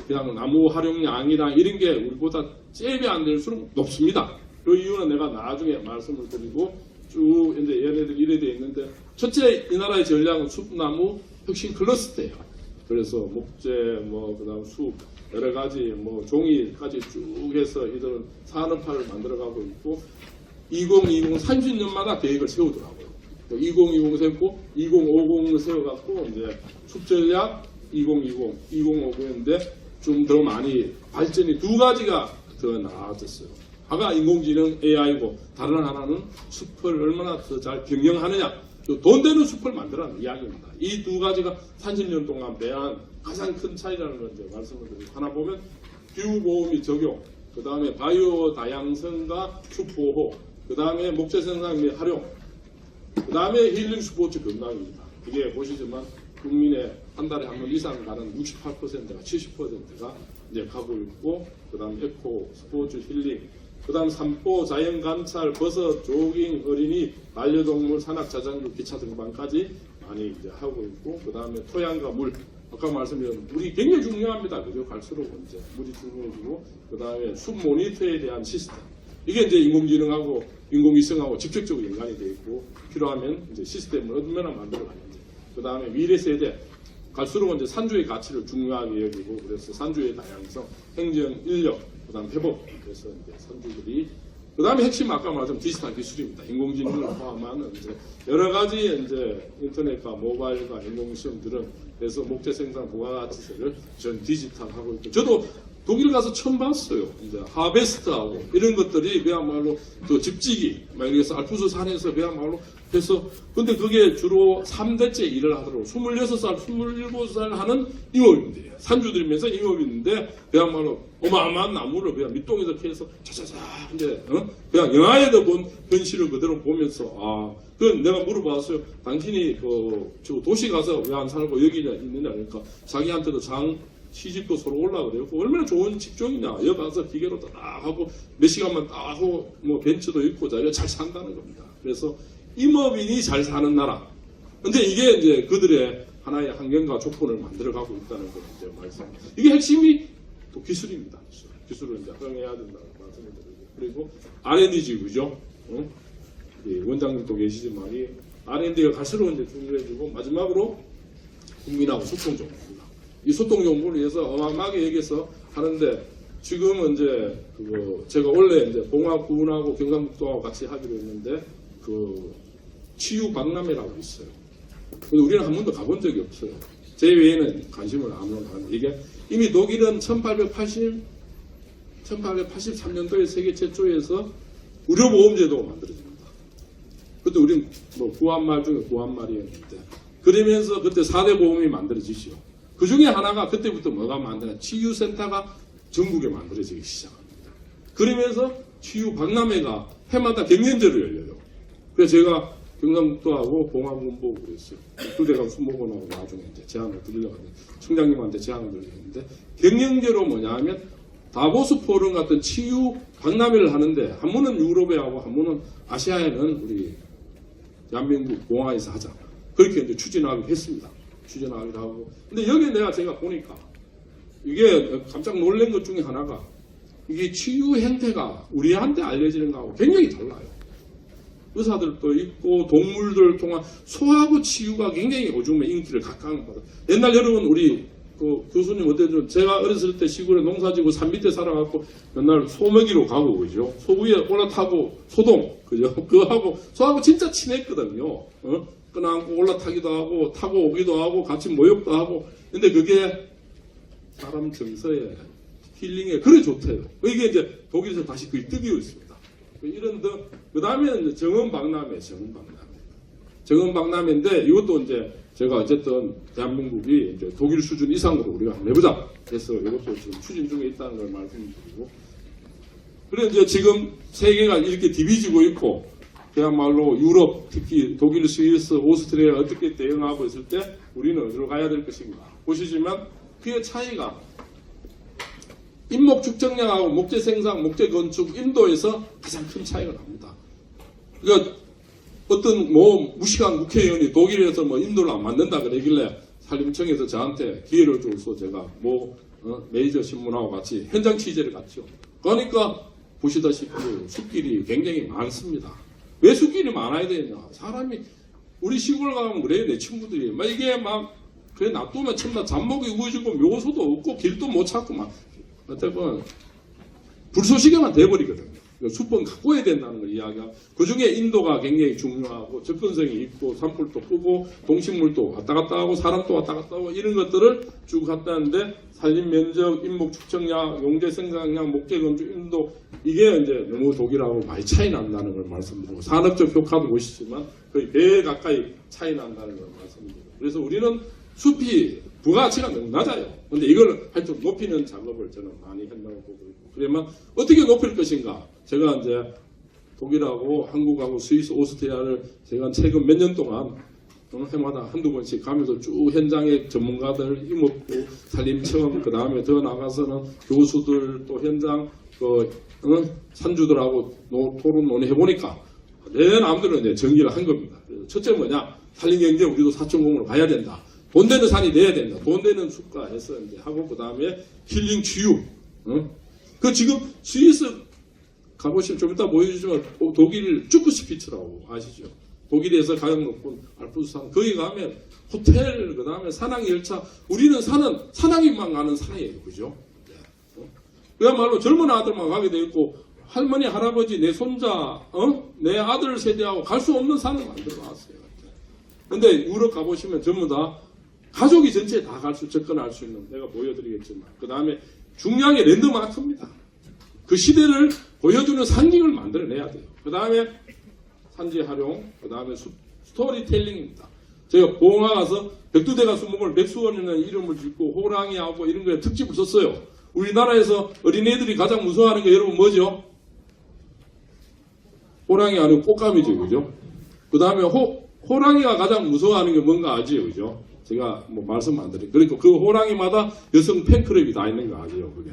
그냥 나무 활용량이랑 이런 게 우리보다 잽이 안 될수록 높습니다. 그 이유는 내가 나중에 말씀을 드리고 쭉 이제 얘네들 이래 돼 있는데 첫째 이 나라의 전략은 숲나무 혁신 클러스터예요. 그래서 목재 뭐 그다음 숲 여러 가지 뭐 종이까지 쭉 해서 이들은 산업화를 만들어가고 있고 2020 30년마다 계획을 세우더라고요. 2020 세우고 2050을 세워갖고 이제 숲전략 2020, 2050인데 좀 더 많이 발전이 두 가지가 더 나아졌어요. 하나가 인공지능 AI고 다른 하나는 숲을 얼마나 더 잘 경영하느냐. 돈 되는 숲을 만들라는 이야기입니다. 이 두 가지가 30년 동안 배한 가장 큰 차이라는 걸 이제 말씀을 드리고 하나 보면 기후보호미 적용, 그 다음에 바이오 다양성과 숲보호, 그 다음에 목재 생산 및 활용, 그 다음에 힐링 스포츠 건강입니다. 이게 보시지만 국민의 한 달에 한 번 이상 가는 68%가 70%가 이제 가고 있고, 그 다음 에코, 스포츠, 힐링, 그 다음 산보, 자연 관찰, 버섯, 조깅, 어린이, 반려동물, 산악, 자전거, 기차 등반까지 많이 이제 하고 있고, 그 다음에 토양과 물, 아까 말씀드린 물이 굉장히 중요합니다. 그죠? 갈수록 이제 물이 중요해지고, 그 다음에 숲 모니터에 대한 시스템. 이게 이제 인공지능하고 인공위성하고 직접적으로 연관이 되어 있고, 필요하면 이제 시스템을 얼마나 만들어가는지. 그 다음에 미래 세대. 갈수록 이제 산주의 가치를 중요하게 여기고, 그래서 산주의 다양성, 행정, 인력, 그 다음 회복. 그래서 이제 산주들이. 그 다음에 핵심 아까 말씀 디지털 기술입니다. 인공지능을 포함하는 이제 여러 가지 이제 인터넷과 모바일과 인공시험들은 그래서 목재 생산 부가가치세를 전 디지털하고 있고, 저도 독일 가서 처음 봤어요. 이제 하베스트하고 이런 것들이 그야말로 또 집지기, 막 이래서 알프스 산에서 그야말로 해서 근데 그게 주로 3대째 일을 하더라고. 26살, 27살 하는 임업인들이에요. 산주들이면서 임업인데 그야말로 어마어마한 나무를 그냥 밑동에서 캐서 차차차 이제 그냥 영화에도 본 현실을 그대로 보면서 그건 내가 물어봤어요. 당신이 저 도시 가서 왜 안 살고 여기 있느냐 그러니까 자기한테도 시집도 서로 올라 그래요. 얼마나 좋은 직종이냐. 여기 가서 기계로 딱 하고 몇 시간만 딱 하고 뭐 벤츠도 있고 자기가 잘 산다는 겁니다. 그래서 임업인이 잘 사는 나라. 근데 이게 이제 그들의 하나의 환경과 조건을 만들어가고 있다는 걸 이제 말씀. 이게 핵심이 또 기술입니다. 기술을 이제 활용해야 된다고 말씀을 드리고. 그리고 R&D 지구죠. 원장님도 계시지만 이 R&D가 갈수록 이제 중요해지고 마지막으로 국민하고 소통 정보입니다. 이 소통 정보를 위해서 어마어마하게 얘기해서 하는데 지금은 이제 제가 원래 이제 봉화군하고 경상북도하고 같이 하기로 했는데 치유 박람회라고 있어요. 근데 우리는 한 번도 가본 적이 없어요. 제 외에는 관심을 아무나 가는데 이게 이미 독일은 1883년도에 세계 최초에서 의료보험제도가 만들어집니다. 그때 우리는 구한말 중에 구한말이었는데 그러면서 그때 4대 보험이 만들어지죠. 그 중에 하나가 그때부터 뭐가 만드냐 치유센터가 전국에 만들어지기 시작합니다. 그러면서 치유 박람회가 해마다 경연제로 열려요. 그래서 제가 경상북도하고 봉화군 보고 그랬어요. 두 대가 술 먹어나고 나중에 이제 제안을 드리려고 하는데 청장님한테 제안을 드리는데 경연제로 뭐냐 하면 다보스 포럼 같은 치유 박람회를 하는데 한 번은 유럽에 하고 한 번은 아시아에는 우리 대한민국 공항에서 하자. 그렇게 이제 추진하기로 했습니다. 추진하기로 하고. 근데 여기에 제가 보니까 이게 깜짝 놀란 것 중에 하나가 이게 치유 행태가 우리한테 알려지는 거하고 굉장히 달라요. 의사들도 있고 동물들 통한 소하고 치유가 굉장히 요즘에 인기를 각광받아요. 옛날 여러분 우리 그 교수님 어때요? 제가 어렸을 때 시골에 농사지고 산 밑에 살아갖고 맨날 소 먹이로 가고 그죠? 소 위에 올라타고 소동 그죠? 그거하고 소하고 진짜 친했거든요. 끊어안고 올라타기도 하고 타고 오기도 하고 같이 모욕도 하고. 근데 그게 사람 정서에 힐링에 그래 좋대요. 이게 이제 독일에서 다시 그게 뜨기고 있습니다. 이런 그 다음에 정원 박람회인데 이것도 이제 제가 어쨌든 대한민국이 이제 독일 수준 이상으로 우리가 한번 해보자 해서 이것도 지금 추진 중에 있다는 걸 말씀드리고. 그래 이제 지금 세계가 이렇게 디비지고 있고 그야말로 유럽 특히 독일, 스위스, 오스트리아 어떻게 대응하고 있을 때 우리는 어디로 가야 될 것인가 보시지만 그의 차이가 인목 축적량하고 목재 생산, 목재 건축, 인도에서 가장 큰 차이가 납니다. 그러니까 어떤 무식한 국회의원이 독일에서 인도를 안 만든다 그러길래 산림청에서 저한테 기회를 줘서 제가 메이저 신문하고 같이 현장 취재를 갔죠. 그러니까 보시다시피 숲길이 굉장히 많습니다. 왜 숲길이 많아야 되냐? 사람이 우리 시골 가면 그래요. 내 친구들이 이게 그래 놔두면 참나 잡목이 우거지고 묘소도 없고 길도 못 찾고 어쨌든 불쏘시개만 돼버리거든요. 숲은 가꿔야 된다는 걸 이야기하고 그중에 인도가 굉장히 중요하고 접근성이 있고 산불도 끄고 동식물도 왔다 갔다 하고 사람도 왔다 갔다 하고 이런 것들을 쭉 갔다 하는데 산림면적, 인목 축적량, 용재 생산량, 목재 건축, 인도 이게 이제 너무 독일하고 많이 차이 난다는 걸 말씀드리고 산업적 효과도 보시지만 거의 배 가까이 차이 난다는 걸 말씀드리고 그래서 우리는 숲이 부가가치가 너무 낮아요. 근데 이걸 하여튼 높이는 작업을 저는 많이 한다고 보고 있고 그러면 어떻게 높일 것인가? 제가 이제 독일하고 한국하고 스위스, 오스트리아를 제가 최근 몇 년 동안 해마다 한두 번씩 가면서 쭉 현장의 전문가들, 임업부, 산림청, 그 다음에 더 나가서는 교수들 또 현장 산주들하고 토론 논의해보니까 내 남들은 이제 정리를 한 겁니다. 첫째 뭐냐? 산림경제 우리도 4.0으로 가야 된다. 돈 되는 산이 돼야 된다. 돈 되는 숲가 해서 이제 하고 그 다음에 힐링 치유. 그 지금 스위스 가보시면 좀 이따 보여주지만 독일 쭈크스피츠라고 아시죠? 독일에서 가장 높은 알프스산 거기 가면 호텔 그 다음에 산악열차 우리는 산악인만 가는 산이에요. 그죠? 그야말로 젊은 아들만 가게 돼 있고 할머니 할아버지 내 손자 내 아들 세대하고 갈 수 없는 산을 만들어 놨어요. 근데 유럽 가보시면 전부 다 가족이 전체 다 갈 수 접근할 수 있는 내가 보여드리겠지만 그 다음에 중량의 랜드마크입니다. 그 시대를 보여주는 상징을 만들어내야 돼요. 그 다음에 산지 활용, 그 다음에 스토리텔링입니다. 제가 봉화 가서 백두대간 수목을 백수원이라는 이름을 짓고 호랑이하고 이런 거에 특집을 썼어요. 우리나라에서 어린애들이 가장 무서워하는 게 여러분 뭐죠? 호랑이 아니고 꽃감이죠. 그죠? 그 다음에 호랑이가 가장 무서워하는 게 뭔가 아지요. 그죠? 제가 말씀 안 드릴게요. 그러니까 그 호랑이마다 여성 팬클럽이 다 있는 거 아시죠? 그게.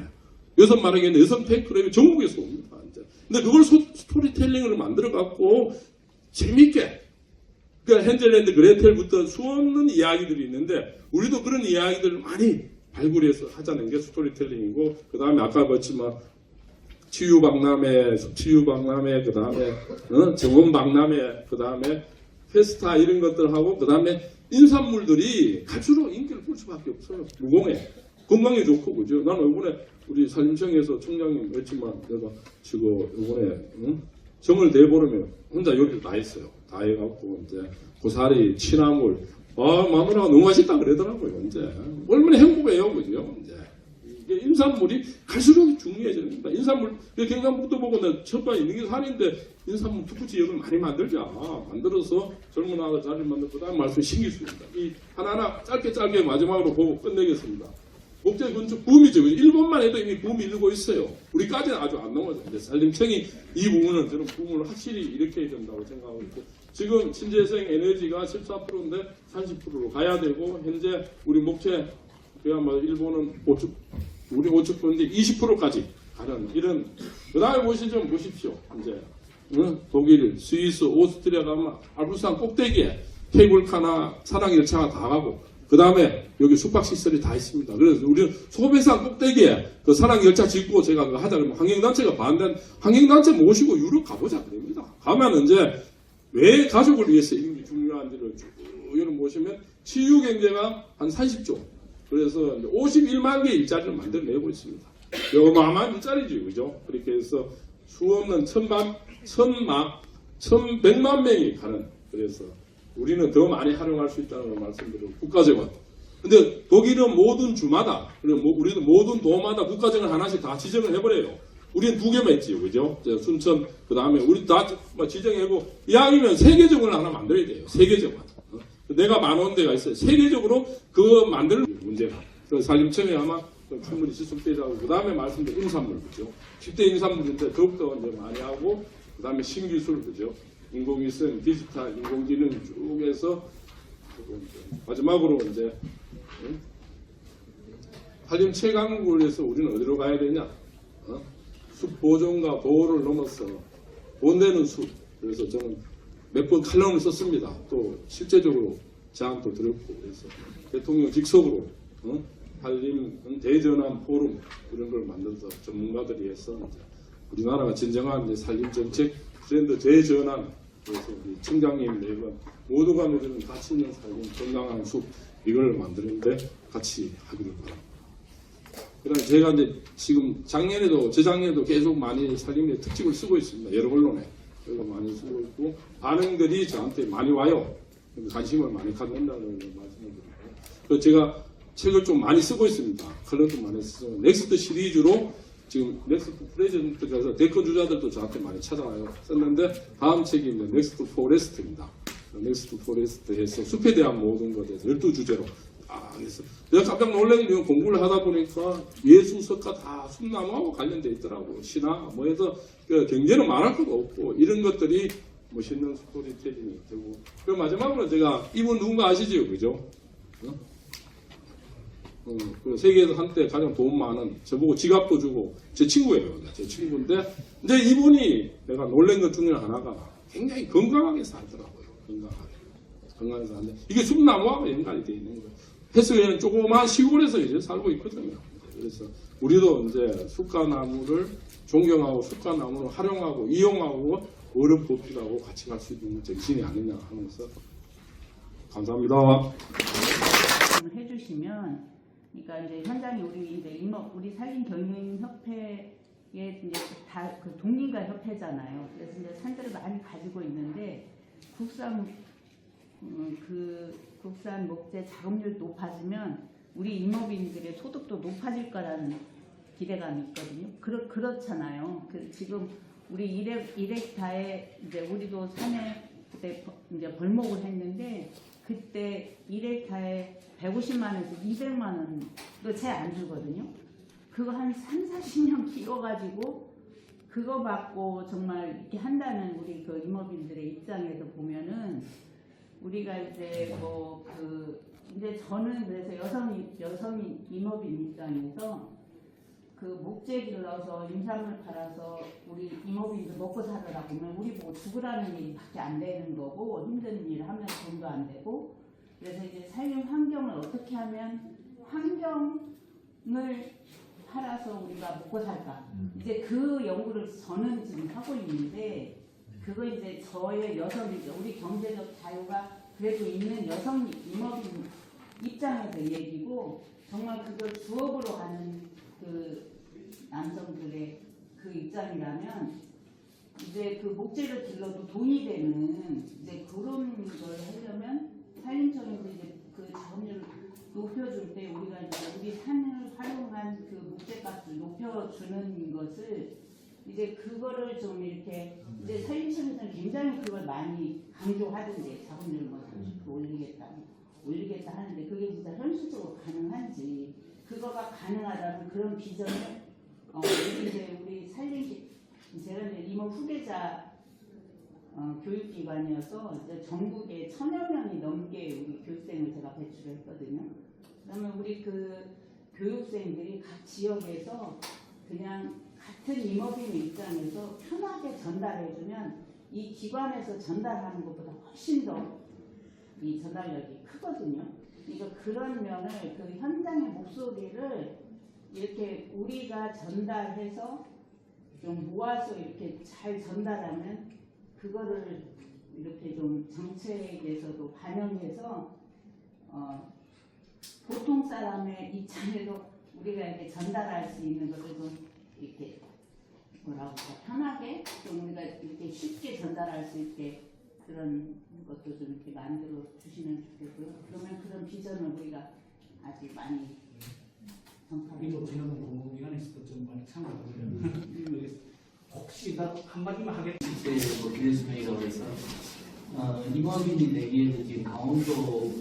여성만에게는 여성 팬클럽이 전국에서 옵니다. 이제. 근데 그걸 스토리텔링으로 만들어갖고 재밌게 그러니까 헨젤랜드 그레텔부터 수없는 이야기들이 있는데 우리도 그런 이야기들을 많이 발굴해서 하자는 게 스토리텔링이고 그 다음에 아까 봤지만 치유박람회, 그 다음에 정원박람회, 그 다음에 페스타 이런 것들하고 그 다음에 인산물들이 갈수록 인기를 끌 수밖에 없어요. 무공해. 건강에 좋고 그죠. 나는 이번에 우리 산림청에서 청장님 했지만 내가 지금 이번에 정을 내보려면 혼자 요리를 다 했어요. 다 해갖고 이제 고사리, 취나물 마누라가 너무 맛있다 그러더라고요. 이제 얼마나 행복해요. 그죠. 이제 이게 인산물이 갈수록 중요해지는 겁니다. 인산물 경상북도 보고 내가 첫번에 있는 게 산인데 인산물 특구 지역을 많이 만들자. 만들어서 젊은 아들 자리 만들고 그다음 말씀 신길 수 있습니다. 이 하나하나 짧게 마지막으로 보고 끝내겠습니다. 목재 건축 붐이죠. 일본만 해도 이미 붐이 일고 있어요. 우리까지는 아주 안 넘어졌는데 산림청이 이 부분은 저는 붐을 확실히 일으켜야 된다고 생각하고 있고 지금 신재생 에너지가 14%인데 30%로 가야 되고 현재 우리 목재 그야말로 일본은 우리 5척도인데 20%까지 가는 이런. 그다음에 보십시오. 이제 독일, 스위스, 오스트리아 가면 알프스산 꼭대기에 케이블카나 산악열차가 다 가고 그 다음에 여기 숙박시설이 다 있습니다. 그래서 우리는 소배산 꼭대기에 그 산악열차 짓고 제가 그거 하자 그러면 환경단체가 반대한 환경단체 모시고 유럽 가보자 그럽니다. 가면 이제 왜 가족을 위해서 이런 게 중요한지를 쭉 여기 보시면 치유경제가 한 40조. 그래서 이제 51만 개의 일자리를 만들어내고 있습니다. 어마어마한 일자리죠. 그죠? 그렇게 해서 수없는 천백만 명이 가는. 그래서 우리는 더 많이 활용할 수 있다는 걸 말씀드리고 국가정원. 근데 독일은 모든 주마다 그리고 우리도 모든 도마다 국가정원 하나씩 다 지정을 해버려요. 우리는 2개만 했지요, 그죠? 순천 그 다음에 우리 다 지정하고 이왕이면 세계정원을 하나 만들어야 돼요. 세계정원. 내가 만원 데가 있어요. 세계적으로 그 만들 문제가. 그 산림청에 아마 충분히 지속되라고. 그 다음에 말씀드린 임산물, 그죠? 10대 임산물인데 더욱더 이제 많이 하고 그 다음에 신기술, 그죠? 인공위성, 디지털, 인공지능 쪽에서 마지막으로 이제 산림 최강국을 위해서 우리는 어디로 가야 되냐? 숲 보존과 보호를 넘어서 돈 되는 숲. 그래서 저는 몇 번 칼럼을 썼습니다. 또 실제적으로 제안도 드렸고 그래서 대통령 직속으로 산림 대전환 포럼 이런 걸 만들어서 전문가들이 해서 이제 우리나라가 진정한 이제 산림 정책 트렌드 재전환. 그래서 우리 청장님 매번 모두가 누리는 가치 있는 살림, 건강한 숲 이걸 만드는데 같이 하기를 바랍니다. 그다음 제가 이제 지금 작년에도 재작년에도 계속 많이 살림의 특집을 쓰고 있습니다. 여러 언론에 그래서 많이 쓰고 있고 반응들이 저한테 많이 와요. 관심을 많이 갖는다는 말씀을 드리고 그래서 제가 책을 좀 많이 쓰고 있습니다. 컬럼도 많이 쓰고 넥스트 시리즈로. 지금 넥스트 프레젠트에서 데커 주자들도 저한테 많이 찾아와요. 썼는데 다음 책이 이제 넥스트 포레스트입니다. 넥스트 포레스트에서 숲에 대한 모든 것에 대해서 12주제로 그래서 내가 깜짝 놀란 게 공부를 하다 보니까 예수석가 다 숲나무하고 관련돼 있더라고. 신화 뭐 해서 경제는 말할 것도 없고 이런 것들이 멋있는 스토리텔링이 되고. 그리고 마지막으로 제가 이분 누군가 아시죠? 그죠? 그 세계에서 한때 가장 돈 많은 저보고 지갑도 주고 제 친구예요. 제 친구인데 근데 이분이 내가 놀란 것 중에 하나가 굉장히 건강하게 살더라고요. 건강하게 사는데 이게 숲나무하고 연관이 되어 있는 거예요. 해수에는 조그마한 시골에서 이제 살고 있거든요. 그래서 우리도 이제 숲가나무를 존경하고 숲가나무를 활용하고 이용하고 어른 보필하고 같이 갈 수 있는 정신이 아니냐 하면서 감사합니다. 해주시면. 그러니까 이제 현장에 우리 산림경영협회에 이제 다 그 동림가 협회잖아요. 그래서 이제 산들을 많이 가지고 있는데 국산 목재 작업률 높아지면 우리 임업인들의 소득도 높아질 거라는 기대감이 있거든요. 그렇잖아요. 지금 우리 일렉타에 이제 우리도 산에 그때 이제 벌목을 했는데. 그때 1헥타에 150만 원에서 200만 원도 채 안 주거든요. 그거 한 3, 40년 키워가지고 그거 받고 정말 이렇게 한다는 우리 그 임업인들의 입장에서 보면은 우리가 이제 이제 저는 그래서 여성 임업인 입장에서 그 목재 길러서 임산물 팔아서 우리 임업인들 먹고 살으라 보면 우리 보고 죽으라는 일밖에 안 되는 거고 힘든 일 하면 돈도 안 되고 그래서 이제 살림 환경을 어떻게 하면 환경을 팔아서 우리가 먹고 살까 이제 그 연구를 저는 지금 하고 있는데 그거 이제 저의 우리 경제적 자유가 그래도 있는 여성 임업인 입장에서 얘기고 정말 그걸 주업으로 가는 그 남성들의 그 입장이라면 이제 그 목재를 길러도 돈이 되는 이제 그런 걸 하려면 산림청에서 이제 그 작업률을 높여줄 때 우리가 이제 우리 산을 활용한 그 목재값을 높여주는 것을 이제 그거를 좀 이렇게 이제 산림청에서는 굉장히 그걸 많이 강조하던데 작업률을 뭐 30% 올리겠다 하는데 그게 진짜 현실적으로 가능한지 그거가 가능하다면 그런 비전을 이제 우리 제가 이제 임업 후계자 교육기관이어서 이제 전국에 1000여 명이 넘게 우리 교육생을 제가 배출했거든요. 그러면 우리 그 교육생들이 각 지역에서 그냥 같은 임업인의 입장에서 편하게 전달해주면 이 기관에서 전달하는 것보다 훨씬 더 이 전달력이 크거든요. 그러니까 그런 면을 그 현장의 목소리를 이렇게 우리가 전달해서 좀 모아서 이렇게 잘 전달하면 그거를 이렇게 좀 정책에서도 반영해서 보통 사람의 입장에서 우리가 이렇게 전달할 수 있는 것을 좀 이렇게 뭐라고 할까 편하게 좀 우리가 이렇게 쉽게 전달할 수 있게 그런 것도 좀 이렇게 만들어 주시면 좋겠고요. 그러면 그런 비전을 우리가 아주 많이 전파를 우리도 지난번 공공기관에서도 좀 많이 참여하거든요. 혹시 나 한마디만 하겠다. 뭐 기대수명이라고 해서 임업인이 되기에는 지금 강원도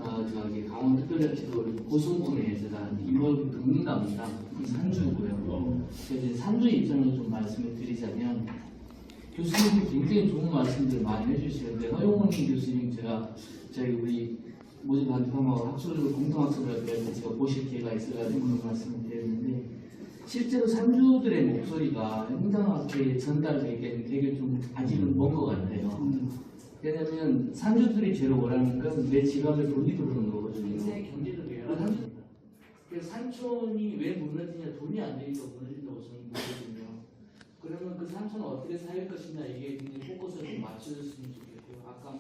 저기 강원특별자치도 고성군에 제가 임업인 등록합니다. 산주고요. 그래서 산주 입장을 좀 말씀을 드리자면 교수님이 굉장히 좋은 말씀들을 많이 해주시는데 허용원님 교수님 제가 저희 우리 모집 단체하고 학술을 공동학술을 할 때 제가 보실 기회가 있어가지고 그런 말씀을 드렸는데 실제로 산주들의 목소리가 현장학회에 전달되기에는 되게 좀 아직은 먼 것 같아요. 왜냐면 산주들이 제일 원하는 건 내 지갑을 돌리려는 거거든요. 경제를 해야 그래서 산촌이 왜 무너지냐, 돈이 안 되니까 무너진다고 저는 보거든요. 그러면 그 산촌을 어떻게 살 것이냐, 이게 굉장히 포커스를 좀 맞춰줬으면 좋겠고요. 아까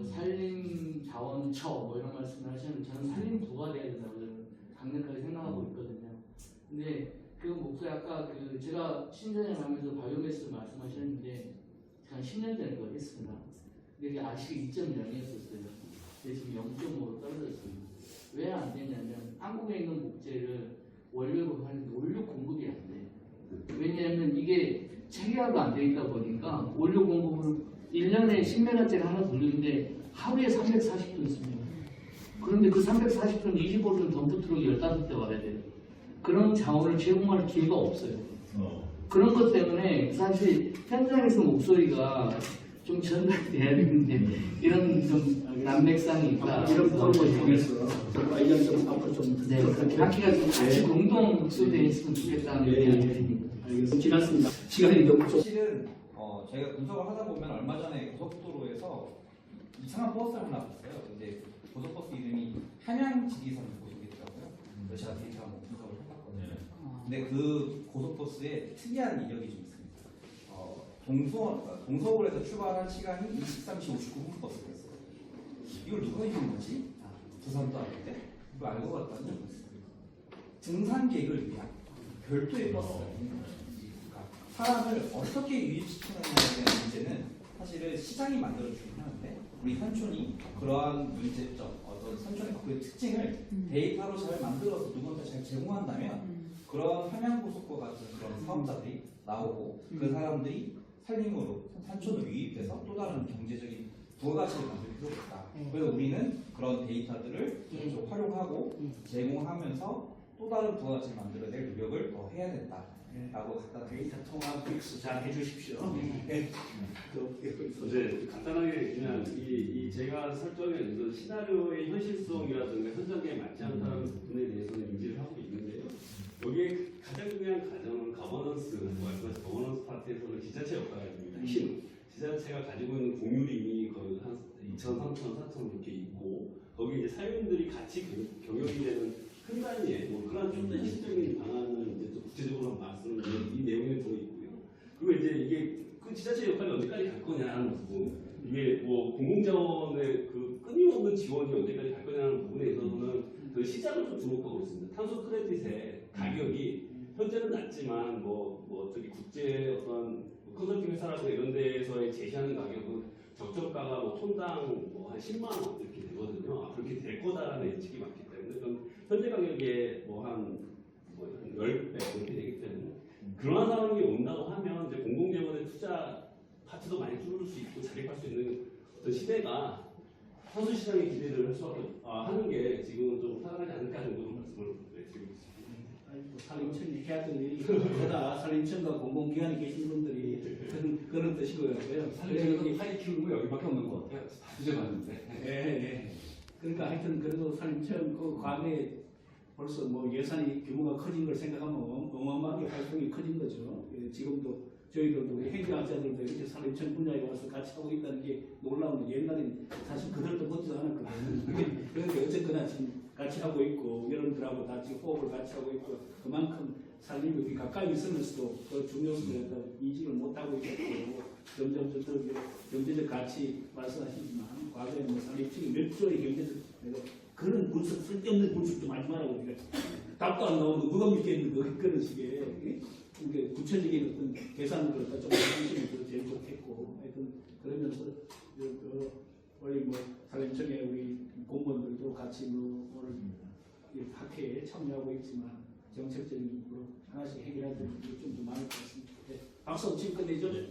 산림자원처 이런 말씀을 하셨는데 저는 산림부가 돼야 된다고 저는 강력하게 생각하고 있거든요. 근데 그 목소리 아까 제가 신전을 하면서 바이오매스 말씀하셨는데 한 10년 전에 그걸 했습니다. 근데 그게 아시기 2.0이었었어요. 근데 지금 0.5로 떨어졌습니다. 왜 안 되냐면 한국에 있는 목재를 원료로 하는데 원료 공급이 안 돼. 왜냐하면 이게 체계화가 안 돼 있다 보니까 원료 공급을 1년에 10메가짜리 하나 돌리는데 하루에 340톤 씁니다. 그런데 그 340톤 25톤 덤프트럭이 15대 와야 돼요. 그런 자원을 제공할 기회가 없어요. 그런 것 때문에 사실 현장에서 목소리가 좀 전달돼야 되는데 이런 좀 난맥상이 있다. 이런 프로그램을 통해서 관련 좀 앞으로 좀 네, 학기가 좀 같이 공동 흡수되어 있으면 좋겠다는 의견을 드립니다. 알겠습니다. 지났습니다. 시간이 너무 좀 사실은 저희가 분석을 하다 보면 얼마 전에 고속도로에서 이상한 버스를 하나 봤어요. 근데 고속버스 이름이 한양지리선 고속이더라고요. 그래서 제가 데이터 한번 분석을 해봤거든요. 근데 그 고속버스에 특이한 이력이 좀 있습니다. 동서울에서 출발한 시간이 23시 59분 버스였어요. 이걸 누가 입은 거지? 부산도 아닌데? 이거 알고 봤더니 등산 계획을 위한 별도의 버스가 있는 거죠. 그러니까 사람을 어떻게 유입시키느냐에 대한 문제는 사실은 시장이 만들어주긴 하는데 우리 산촌이 그러한 문제점, 어떤 산촌의 그 특징을 데이터로 잘 만들어서 누구한테 잘 제공한다면 그런 함양고속과 같은 그런 사업자들이 나오고 그 사람들이 산림으로 산촌으로 유입돼서 또 다른 경제적인 부가가치를 만들 필요가 있다. 그래서 우리는 그런 데이터들을 좀 활용하고 제공하면서 또 다른 부가가치를 만들어낼 노력을 더 해야 된다라고 갖다 데이터 통합 믹스 잘 해주십시오. 이제 간단하게 그냥 이 제가 설정한 그 시나리오의 현실성이라든가 현장에 맞지 않다는 부분에 대해서는 인지를 하고 있는데요. 여기에 가장 중요한 과정은 거버넌스, 말씀하신 거버넌스 파트에서는 지자체 역할입니다. 지자체가 가지고 있는 공률이 이미 거의 한 2천, 3천, 4천 이렇게 있고 거기 이제 사용들이 같이 경영이 되는 큰 단위의 그런 좀 더 현실적인 방안을 이제 또 구체적으로 말씀을 이 내용에 들어 있고요. 그리고 이제 이게 그 지자체 역할이 언제까지 갈 거냐는 부분, 이게 공공자원의 그 끊임없는 지원이 언제까지 갈 거냐는 부분에 있어서는 그 시장을 좀 주목하고 있습니다. 탄소 크레딧의 가격이 현재는 낮지만 저기 국제 어떤 컨설팅 회사라든가 이런 데에서 제시하는 가격은 적정가가 톤당 한 10만 원 이렇게 되거든요. 그렇게 될 거다라는 예측이 많기 때문에 좀 현재 가격에 한 10배 이렇게 되기 때문에 그러한 상황이 온다고 하면 이제 공공재원의 투자 파트도 많이 줄어들 수 있고 자립할 수 있는 어떤 시대가 선수 시장에 기대를 할 수밖에 하는 게 지금은 좀 살아나지 않을까 정도로 말씀을 드리고 있습니다. 산림청 계약된 일이 거다 산림청과 공공기관에 계신 분들이 그런 뜻이고요. 산림청에서 파이 키우는 거 여기밖에 없는 것 같아요. 다 뒤져봤는데. 그러니까 하여튼 그래도 산림청 그 과거에 벌써 뭐 예산이 규모가 커진 걸 생각하면 어마어마하게 활동이 커진 거죠. 예, 지금도 저희들도 우리 행정학자들도 이렇게 산림청 분야에 와서 같이 하고 있다는 게 놀라운 거. 옛날엔 사실 그들도 보지도 않았거든요. 그런데 어쨌거나 지금 같이 하고 있고 여러분들하고 다 지금 호흡을 같이 하고 있고 그만큼 산림이 우리 가까이 있으면서도 그 중요성을 인식을 못하고 있고 점점 경제적 가치 말씀하시지만 과거에 뭐 산림청이 몇 조의 경제적 그런 분석 쓸데없는 분석 좀 하지 말라고 우리가 답도 안 나오고 누가 믿겠는 거 그런 식의 이게 구체적인 어떤 계산을 갖다 좀 하시면 더 제일 좋겠고 하여튼 그러면서 우리 뭐 산림청에 우리 공무원들도 같이 뭐 오늘 이 학회에 참여하고 있지만 정책적인 부분으로 하나씩 해결해야 되는 게 좀 더 많을 것 같습니다. 네, 박수 없이 끝내죠. 네.